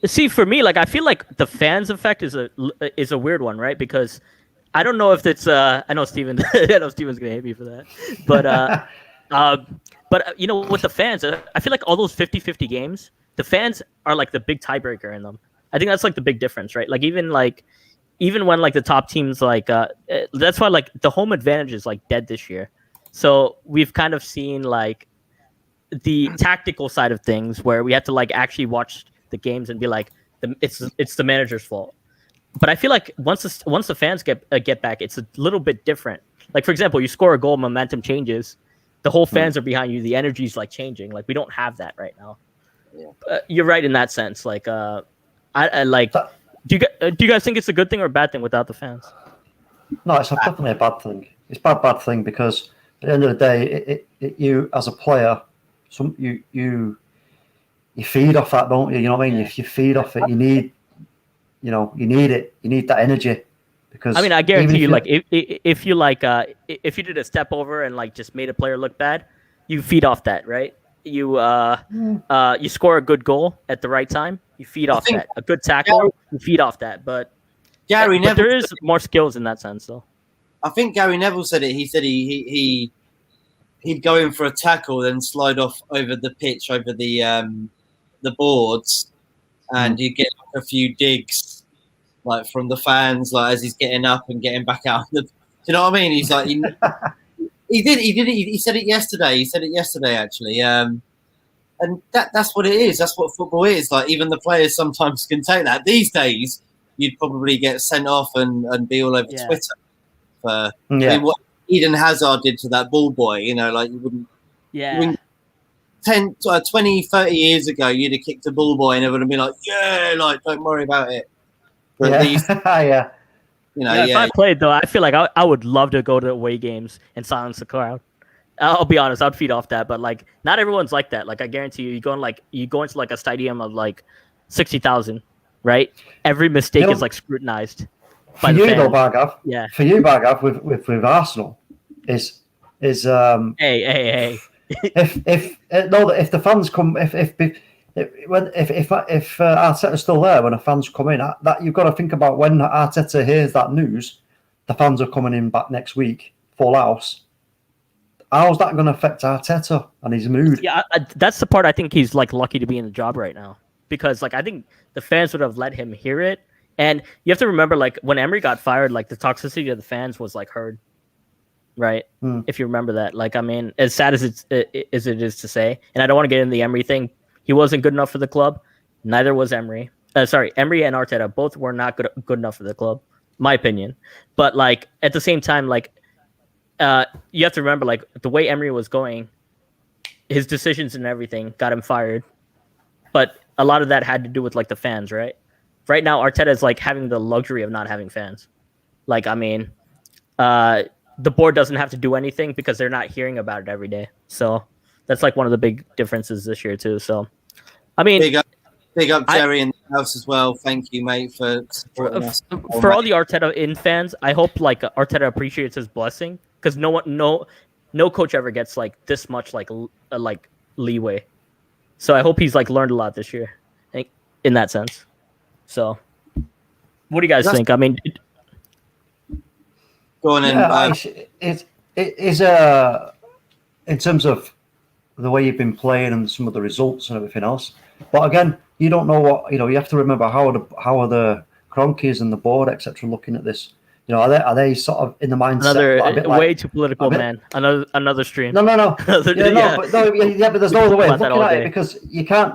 See, for me, like I feel like the fans' effect is a weird one, right? Because I don't know if it's I know Steven, I know Steven's gonna hate me for that, but but you know, with the fans, I feel like all those 50-50 games, the fans are like the big tiebreaker in them. I think that's like the big difference, right? Like even when like the top teams, like that's why like the home advantage is like dead this year. So we've kind of seen like the tactical side of things where we have to like actually watch the games and be like, it's the manager's fault. But I feel like once the fans get back, it's a little bit different. Like for example, you score a goal, momentum changes. The whole fans are behind you. The energy's like changing. Like we don't have that right now. Yeah. You're right in that sense. Like, I like. Do you guys think it's a good thing or a bad thing without the fans? No, it's definitely a bad thing. It's a bad thing because at the end of the day, you as a player, you feed off that, don't you? You know what I mean? If you feed off it, you need it. You need that energy. Because I mean, I guarantee you, like if you did a step over and like just made a player look bad, you feed off that, right? You score a good goal at the right time, you feed off that. A good tackle, you feed off that. But there is more skills in that sense, though. I think Gary Neville said it. He said he'd go in for a tackle, then slide off over the pitch, over the boards, and you get a few digs. Like from the fans, like as he's getting up and getting back out. Do you know what I mean? He's like, he said it yesterday. He said it yesterday actually. And that's what it is. That's what football is. Like even the players sometimes can take that. These days, you'd probably get sent off and be all over Twitter. I mean, what Eden Hazard did to that ball boy, you know, like you wouldn't. Yeah. You wouldn't, 10, 20, 30 years ago, you'd have kicked a ball boy and everyone would have been like, like don't worry about it. But at least, you know, if I played though, I feel like I would love to go to away games and silence the crowd. I'll be honest, I'd feed off that, but like not everyone's like that. Like I guarantee you go into like a stadium of like 60,000, right? Every mistake is like scrutinized. For you though, Bargav. Yeah. For you, Bargav, with Arsenal, is hey. if the fans come, if Arteta's still there when the fans come in, that you've got to think about when Arteta hears that news. the fans are coming in back next week, full house. How's that going to affect Arteta and his mood? Yeah, that's the part I think he's like lucky to be in the job right now, because like I think the fans would have let him hear it. And you have to remember, like when Emery got fired, like the toxicity of the fans was like heard, right? If you remember that, like I mean, as sad as it is to say, and I don't want to get into the Emery thing, he wasn't good enough for the club. Neither was Emery. Emery and Arteta both were not good enough for the club, my opinion. But like at the same time, like you have to remember, like the way Emery was going, his decisions and everything got him fired. But a lot of that had to do with like the fans, right? Right now, Arteta is like having the luxury of not having fans. Like, I mean, the board doesn't have to do anything because they're not hearing about it every day. So that's like one of the big differences this year too. So, I mean, big up Jerry in the house as well. Thank you, mate, for supporting us. For all the Arteta in fans, I hope like Arteta appreciates his blessing, because no coach ever gets like this much like leeway. So I hope he's like learned a lot this year, in that sense. So, what do you guys think? I mean, go on it is in terms of the way you've been playing and some of the results and everything else. But again, you don't know what you have to remember how are the Cronkies and the board etc. looking at this. Are they sort of in the mindset? Way too political, man. Another stream. No. But there's no other way of looking at it, because you can't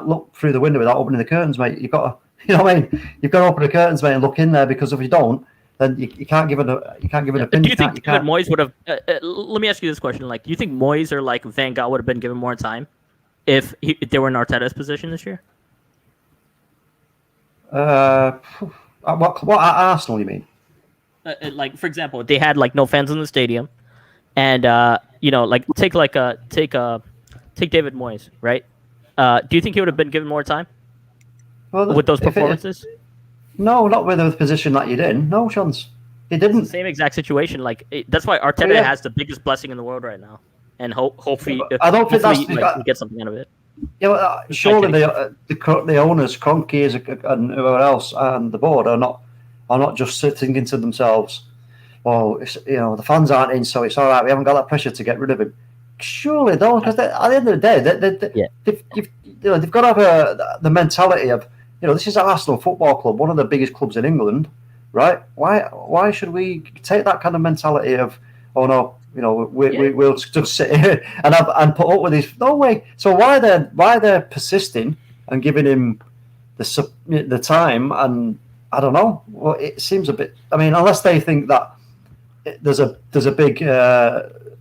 look through the window without opening the curtains, mate. You've got to, what I mean? You've got to open the curtains, mate, and look in there, because if you don't, then you can't give an opinion. Do you think David Moyes would have? Let me ask you this question: like, do you think Moyes or like Van Gaal would have been given more time if they were in Arteta's position this year? What at Arsenal, you mean? Like, for example, they had like no fans in the stadium, and like take David Moyes, right? Do you think he would have been given more time with those performances? No, not with the position that you're in. No chance. He didn't. It's the same exact situation. Like that's why Arteta has the biggest blessing in the world right now, and hopefully, I don't think that's we get something out of it. Yeah, well, surely the owners, Kroenke and whoever else, and the board are not just sitting into themselves. Well, the fans aren't in, so it's all right. We haven't got that pressure to get rid of him. Surely, though, because at the end of the day, they've got to have the mentality of this is Arsenal Football Club, one of the biggest clubs in England, right? Why should we take that kind of mentality of we'll just sit here and put up with this? No way. So why they're persisting and giving him the time? And I don't know. Well, it seems a bit. I mean, unless they think that there's a big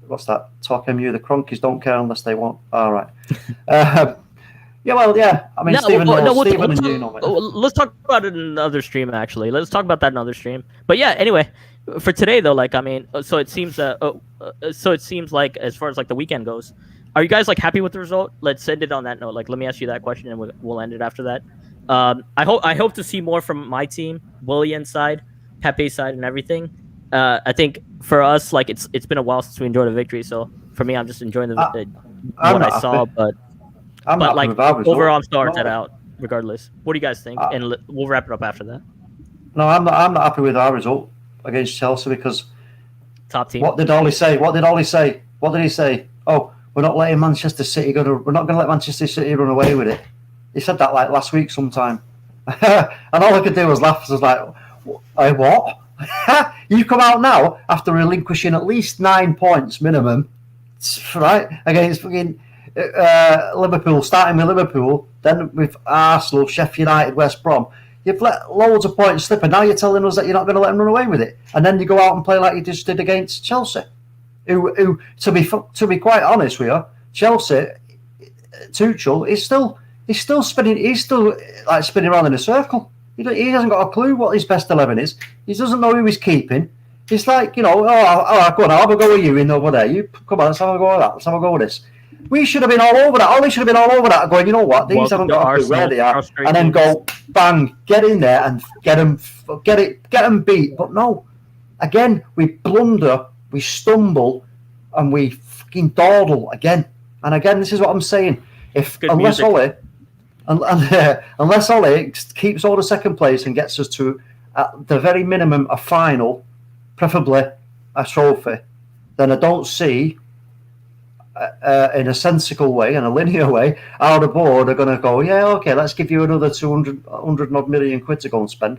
what's that? Talk MU. The Cronkies don't care unless they want. All right. Yeah, well, yeah. I mean, Stephen and you know. Let's talk about it in another stream. Actually, let's talk about that in another stream. But yeah, anyway, for today though, like I mean, so it seems like as far as like the weekend goes, are you guys like happy with the result? Let's end it on that note. Like, let me ask you that question, and we'll end it after that. I hope to see more from my team, Willian's side, Pepe's side, and everything. I think for us, like it's been a while since we enjoyed a victory. So for me, I'm just enjoying what I saw, but like overall, I'm still Arteta out regardless. What do you guys think? And we'll wrap it up after that. No, I'm not happy with our result against Chelsea, because top team. What did Ollie say? What did he say? Oh, we're not letting Manchester City we're not going to let Manchester City run away with it. He said that like last week sometime, and all I could do was laugh. I was like, what? You come out now after relinquishing at least 9 points minimum, right, against fucking Liverpool, starting with Liverpool, then with Arsenal, Sheffield United, West Brom. You've let loads of points slip, and now you're telling us that you're not going to let them run away with it. And then you go out and play like you just did against Chelsea, who to be quite honest with you, Chelsea, Tuchel is still spinning. He's still like spinning around in a circle. He hasn't got a clue what his best 11 is. He doesn't know who he's keeping. It's like, go on, I'll have a go with you in over there. You come on, let's have a go with that. Let's have a go with this. We should have been all over that. Ollie should have been all over that, going, you know what? These haven't got a clue where they are, and then go bang, get in there and get them beat. But no, again, we blunder, we stumble, and we fucking dawdle again. And again, this is what I'm saying. Unless Ollie keeps all the second place and gets us to at the very minimum a final, preferably a trophy, then I don't see in a sensible way, in a linear way, how the board are going to go, yeah, okay, let's give you another 100 odd million quid to go and spend.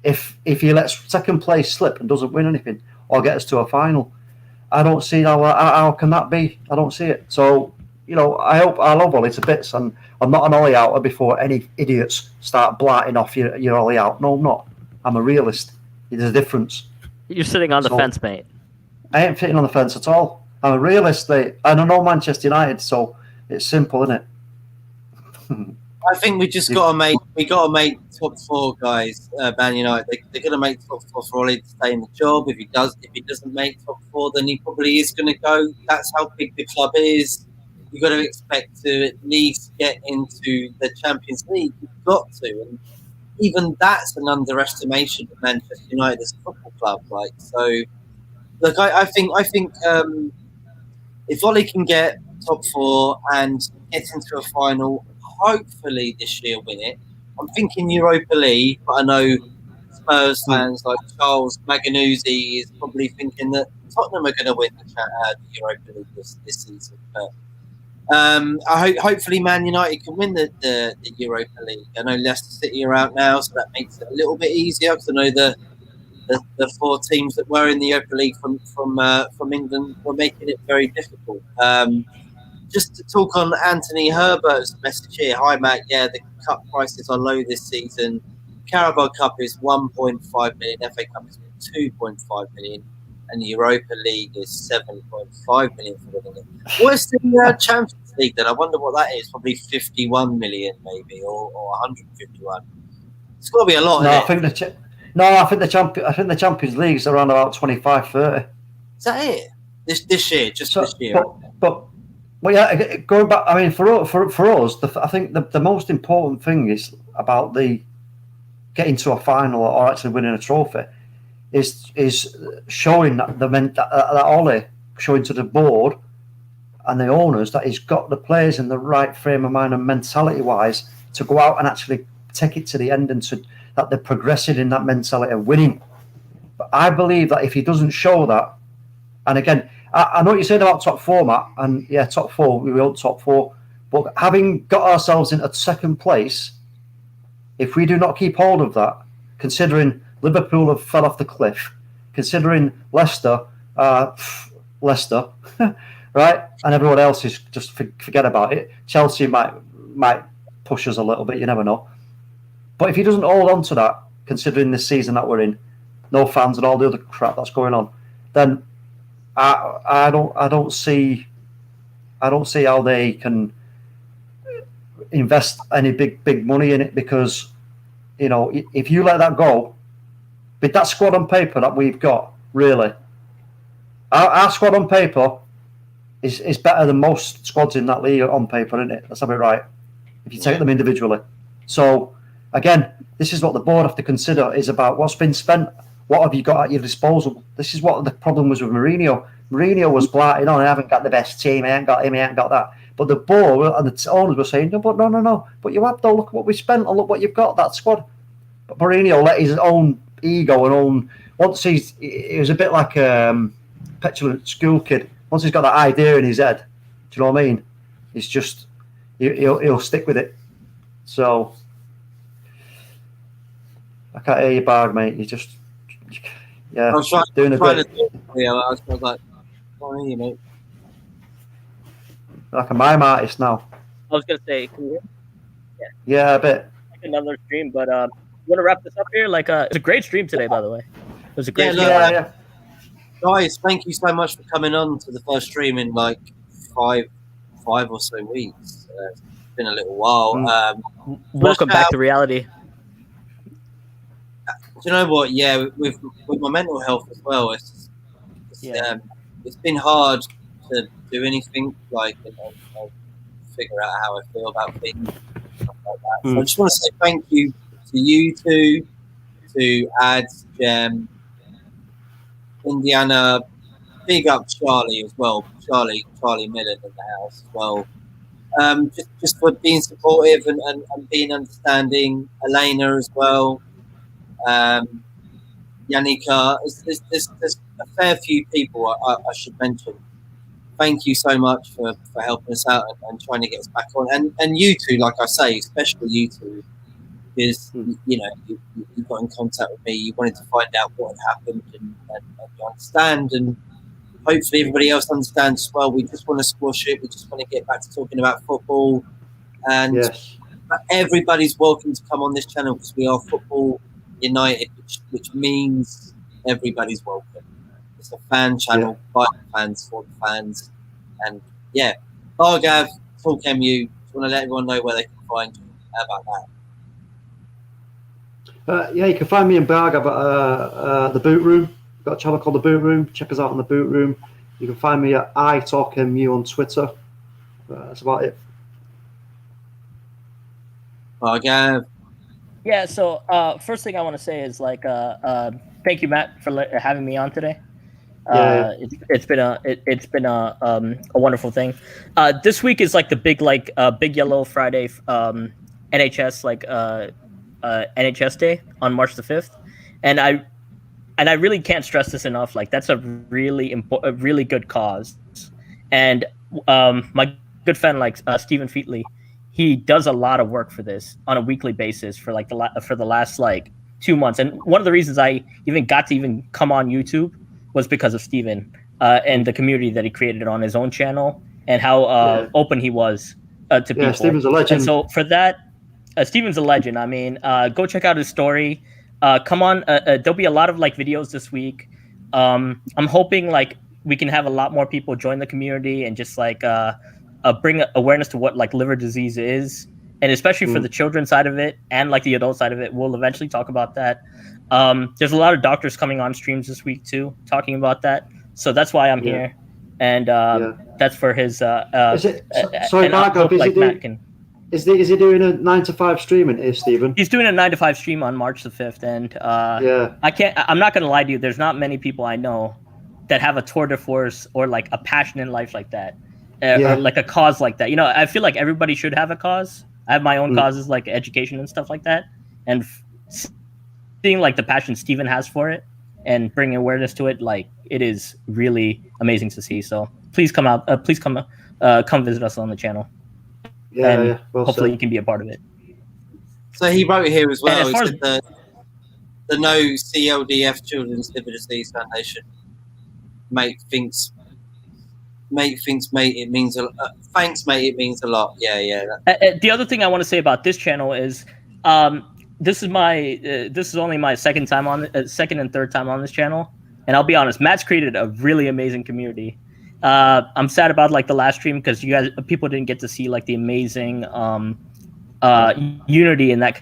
If he lets second place slip and doesn't win anything or get us to a final, I don't see how can that be. I don't see it. So, I love Ollie to bits, and I'm not an Ollie outer before any idiots start blatting off your Ollie out. No, I'm not. I'm a realist. There's a difference. You're sitting on the fence, mate. I ain't sitting on the fence at all. I'm a realist, mate. And I know Manchester United, so it's simple, isn't it? I think we just got to make top four, guys. Man United, they're going to make top four for Ollie to stay in the job. If he doesn't make top four, then he probably is going to go. That's how big the club is. You've got to expect to at least get into the Champions League. You've got to, and even that's an underestimation of Manchester United as a football club. Look, I think if Ollie can get top four and get into a final, hopefully this year win it. I'm thinking Europa League, but I know Spurs fans like Charles Maganuzzi is probably thinking that Tottenham are going to win the Europa League this season. But hopefully Man United can win the Europa League. I know Leicester City are out now, so that makes it a little bit easier because I know the four teams that were in the Europa League from England were making it very difficult. Just to talk on Anthony Herbert's message here. Hi, Matt. Yeah, the cup prices are low this season. Carabao Cup is 1.5 million. FA Cup is 2.5 million. And the Europa League is 7.5 million for winning it. What's the Champions League then? I wonder what that is. Probably 51 million maybe, or 151. It's got to be a lot, I think the Champions League is around about 25-30. Is that it? This year, this year. But yeah, going back. I mean, for us, I think the most important thing is about the getting to a final or actually winning a trophy is showing that Ollie, showing to the board and the owners that he's got the players in the right frame of mind and mentality wise to go out and actually take it to the end, and that they're progressing in that mentality of winning. But I believe that if he doesn't show that, and again, I know what you're saying about top four, Matt, and yeah, top four, we want top four, but having got ourselves into second place, if we do not keep hold of that, considering Liverpool have fell off the cliff, considering Leicester, right, and everyone else is just forget about it. Chelsea might push us a little bit, you never know. But if he doesn't hold on to that, considering this season that we're in, no fans and all the other crap that's going on, then I don't see how they can invest any big money in it, because if you let that go, with that squad on paper that we've got, really, our squad on paper is better than most squads in that league on paper, isn't it? Let's have it right. If you take them individually, so. Again, this is what the board have to consider, is about what's been spent, what have you got at your disposal. This is what the problem was with Mourinho. Mourinho was blatting on, I haven't got the best team, I ain't got him, I ain't got that. But the board and the owners were saying, no, but you have to look at what we spent and look what you've got, that squad. But Mourinho let his own ego and he was a bit like a petulant school kid. Once he's got that idea in his head, do you know what I mean? It's just, he'll stick with it. So... I can't hear you, Bard, mate. You just, yeah. I was doing a bit. I was like, "Oh, you mate." Like a mime artist now. I was gonna say, can you hear me? Yeah, a bit. Like another stream, but you want to wrap this up here? It's a great stream today, by the way. It was a great stream. Yeah. Guys, thank you so much for coming on to the first stream in like five or so weeks. It's been a little while. Welcome back to reality. Do you know what? Yeah, with my mental health as well, it's been hard to do anything and figure out how I feel about things, stuff like that. So I just want to say thank you to you two, to Ads, Jem, Indiana. Big up Charlie as well. Charlie Millen in the house as well. Just for being supportive and being understanding. Elena as well. Yannicka. There's a fair few people I should mention. Thank you so much for helping us out and trying to get us back on. And you two, like I say, especially you two, because you got in contact with me. You wanted to find out what had happened and you understand, and hopefully everybody else understands as well. We just want to squash it. We just want to get back to talking about football, and Yes. everybody's welcome to come on this channel because we are Football United, which means everybody's welcome. It's a fan channel by the fans for the fans, and Bargav, Talk MU. Just want to let everyone know where they can find you. How about that? You can find me in Bargav at the Boot Room. Got a channel called the Boot Room. Check us out on the Boot Room. You can find me at iTalkMU on Twitter. That's about it. Bargav. Yeah. So first thing I want to say is thank you, Matt, for having me on today. It's been a wonderful thing. This week is like the big yellow Friday NHS NHS Day on March the 5th, and I really can't stress this enough. Like that's a really good cause, and my good friend Stephen Featley, he does a lot of work for this on a weekly basis for the last 2 months. And one of the reasons I even got to come on YouTube was because of Stephen and the community that he created on his own channel and how open he was to people. Yeah, Stephen's a legend. And so for that, Stephen's a legend. I mean, go check out his story. Come on, there'll be a lot of videos this week. I'm hoping we can have a lot more people join the community and just bring awareness to what liver disease is, and especially for the children side of it and the adult side of it. We'll eventually talk about that. There's a lot of doctors coming on streams this week too, talking about that. So that's why I'm here, and that's for his. Is he doing a 9 to 5 streaming? Is Stephen? He's doing a 9 to 5 stream on March the 5th, and I'm not gonna lie to you. There's not many people I know that have a tour de force or a passion in life like that, or a cause like that. I feel like everybody should have a cause. I have my own causes like education and stuff like that, and seeing the passion Stephen has for it and bringing awareness to it, it is really amazing to see. So please come out. Please come visit us on the channel. Well hopefully said. you can be a part of it. So he wrote here as well. And as far He said the No CLDF Children's Liver Disease Foundation thinks it means a lot. Thanks, mate. It means a lot. The other thing I want to say about this channel is, this is only my second and third time on this channel, and I'll be honest, Matt's created a really amazing community. I'm sad about the last stream because people didn't get to see the amazing unity in that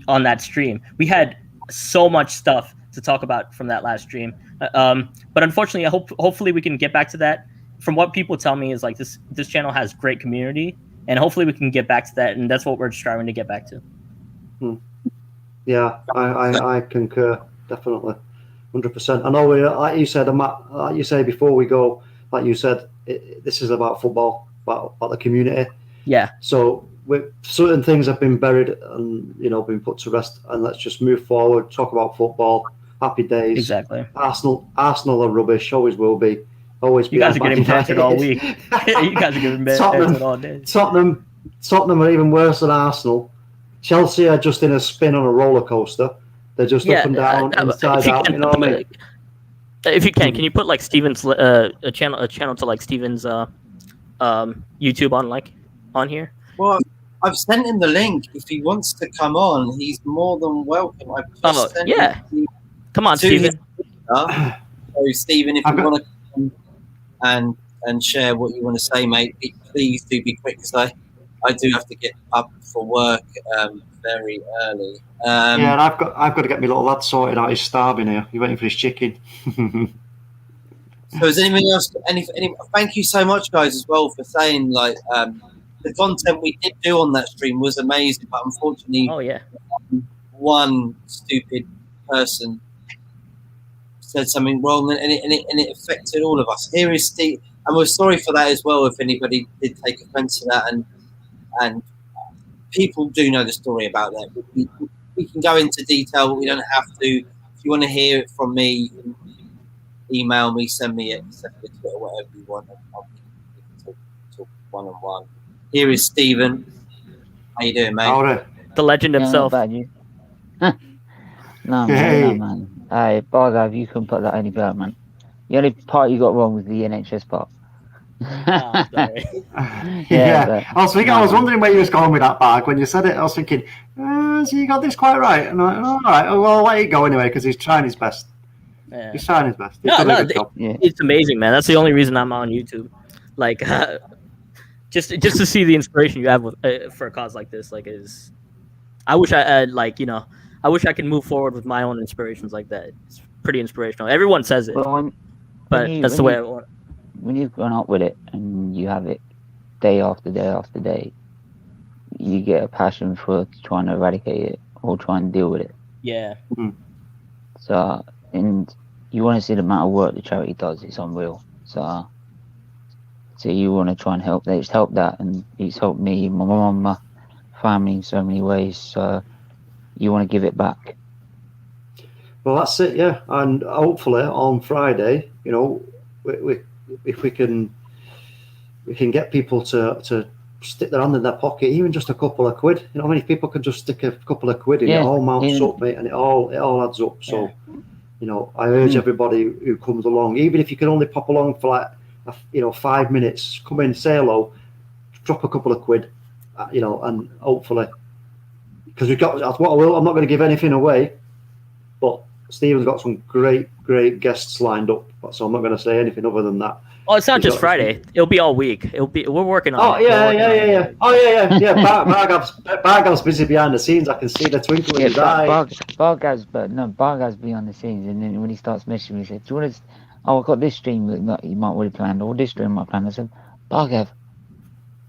on that stream. We had so much stuff to talk about from that last stream, but unfortunately, hopefully we can get back to that. From what people tell me is this channel has great community, and hopefully we can get back to that, and that's what we're striving to get back to. Yeah, I concur, definitely, 100%. I know like you said, Matt, like you say before we go, like you said, this is about football, about the community. Yeah. So certain things have been buried and been put to rest, and let's just move forward, talk about football. Happy days. Exactly. Arsenal are rubbish, always will be. Always. You guys are getting battered all week. You guys are getting battered all day. Tottenham are even worse than Arsenal. Chelsea are just in a spin on a roller coaster. They're just up and down, inside out. You know what I mean? If you can you put Steven's a channel to Steven's YouTube on here? Well, I've sent him the link. If he wants to come on, he's more than welcome. Come on, Steven. So, Steven, if you want to come and share what you want to say, mate, please do be quick, because I do have to get up for work very early. And I've got to get my little lad sorted out. He's starving here. He's waiting for his chicken. So is anybody else? Thank you so much, guys, as well, for saying the content we did do on that stream was amazing, but unfortunately, one stupid person said something wrong, and it affected all of us. Here is Steve, and we're sorry for that as well. If anybody did take offence to that, and people do know the story about that. We we can go into detail, but we don't have to. If you want to hear it from me, you can email me, send me a Twitter, whatever you want. We can talk one-on-one. Here is Stephen. How you doing, mate? Howdy. The legend himself. Not bad, you. No, man, no, man. Hey, Bargav, you can put that any better, man. The only part you got wrong was the NHS part. Oh, sorry. Yeah, but- I was thinking. I was wondering where you was going with that bag when you said it. I was thinking, so you got this quite right. And I'm like, all right, well, I'll let it go anyway because he's trying his best. Yeah. He's trying his best. He's No, done a no, good job. Yeah. It's amazing, man. That's the only reason I'm on YouTube. Like, just to see the inspiration you have with, for a cause like this. Like, is I wish I had, like, you know, I wish I could move forward with my own inspirations like that. It's pretty inspirational. Everyone says it, Well, but you- that's the way I want. when you've grown up with it and you have it day after day after day, you get a passion for trying to eradicate it or try and deal with it. Yeah, So, and you want to see the amount of work the charity does. It's unreal. So you want to try and help. It's helped that, and it's helped me, my mum, my family in so many ways. So you want to give it back. Well, that's it, yeah. And hopefully on Friday, you know, we if we can get people to stick their hand in their pocket, even just a couple of quid. You know, how many people can just stick a couple of quid in? Yeah, It all mounts yeah. up, mate, and it all adds up. So, you know, I urge everybody who comes along, even if you can only pop along for like, 5 minutes, come in, say hello, drop a couple of quid, you know, and hopefully, because we've got what I will. I'm not going to give anything away, but Stephen's got some great guests lined up, so I'm not going to say anything other than that. Oh, it's not We've just got- Friday. It'll be all week. We're working on Oh it. We're working on it. yeah. Oh yeah. Bargav's busy behind the scenes. I can see the twinkle in Yeah, his eye. Bargav's behind the scenes, and then when he starts messaging me, he said, "Do you want to? Oh, I got this stream that you might already planned, or this stream I might plan." I said, "Bargav,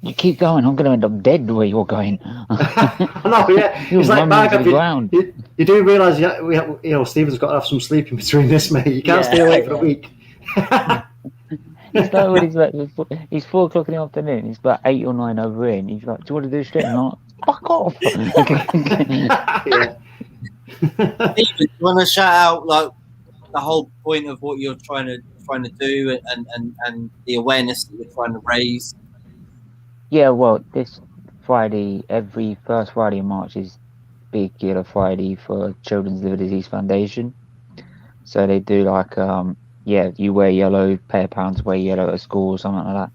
you keep going. I'm going to end up dead where you're going." I know, yeah. You're It's like mumbling to Bargav. the ground. You do realise, Stephen's got to have some sleep in between this, mate. You can't Yeah, stay awake for a yeah. week. It's like when he's 4 o'clock in the afternoon. It's about 8 or 9 over here, and he's like, "Do you want to do a stream?" And I'm like, "Fuck off!" Yeah. Stephen, do you want to shout out like the whole point of what you're trying to do and the awareness that you're trying to raise? Yeah, well, this Friday, every first Friday in March is Big Yellow Friday for Children's Liver Disease Foundation. So they do like, you wear yellow, pay £1 wear yellow at school or something like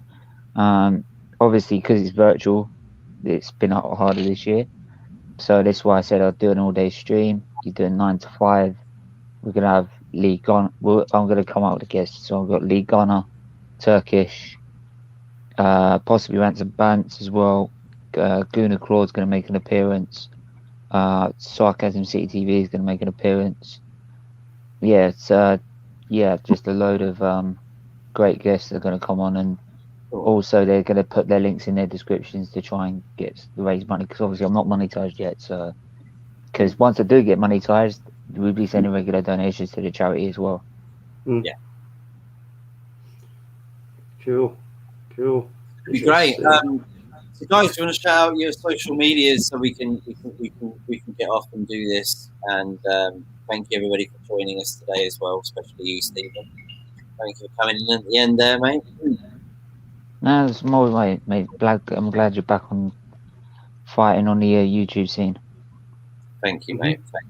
that. Obviously, because it's virtual, it's been a lot harder this year. So that's why I said I'll do an all-day stream. You do 9 to 5. We're gonna have Lee Gunner. I'm gonna come out with a guest. So I've got Lee Gunner, Turkish, possibly Ransom Bants as well. Guna Claude's gonna make an appearance. Sarcasm City TV is gonna make an appearance. Yeah, it's just a load of great guests that are gonna come on, and also they're gonna put their links in their descriptions to try and raise money, because obviously I'm not monetized yet. So because once I do get monetized, we'll be sending regular donations to the charity as well. Yeah. Cool. It'd be great. So guys, do you want to shout out your social medias so we can get off and do this? And thank you everybody for joining us today as well, especially you, Stephen. Thank you for coming in at the end there, mate. No, it's more mate. I'm glad you're back on fighting on the YouTube scene. Thank you, mate. Thank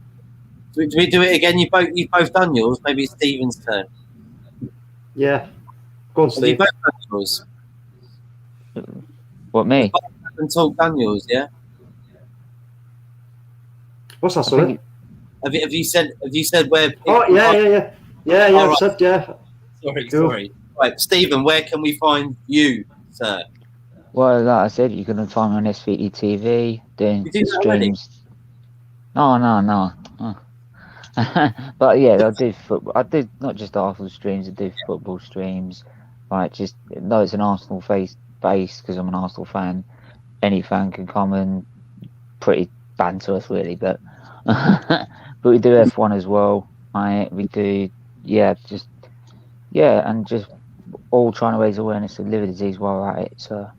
you. Do we do it again? You've both done yours. Maybe it's Stephen's turn. Yeah. Go on, Have you Steve. both done yours? What, me? And talk done yours, yeah. What's that, I sorry? think Have you said where? Oh, yeah. Yeah, All I've right. said, yeah. Sorry, Cool. sorry. Right, Stephen, where can we find you, sir? Well, like I said, you can find me on SVT TV doing You did that already? streams. No. Oh. But yeah, I do football. I do not just Arsenal streams. I do football streams. Like, just though it's an Arsenal base because I'm an Arsenal fan. Any fan can come and pretty banter us really, but but we do F1 as well. We do and just all trying to raise awareness of liver disease while we're at it. So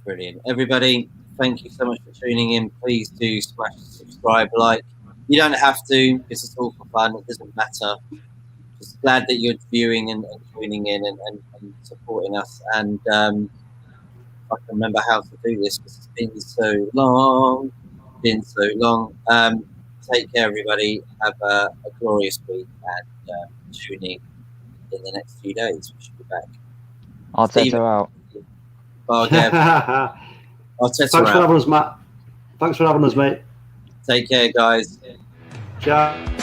Brilliant. Everybody, thank you so much for tuning in. Please do smash the subscribe, like. You don't have to. This is all for fun. It doesn't matter. Just glad that you're viewing and tuning in and supporting us. And I can remember how to do this because it's been so long. Take care, everybody. Have a glorious week and tune in the next few days. We should be back. Arteta out. Bye, Gav. Arteta Thanks for out. having us, Matt. Thanks for having us, mate. Take care, guys. Ciao.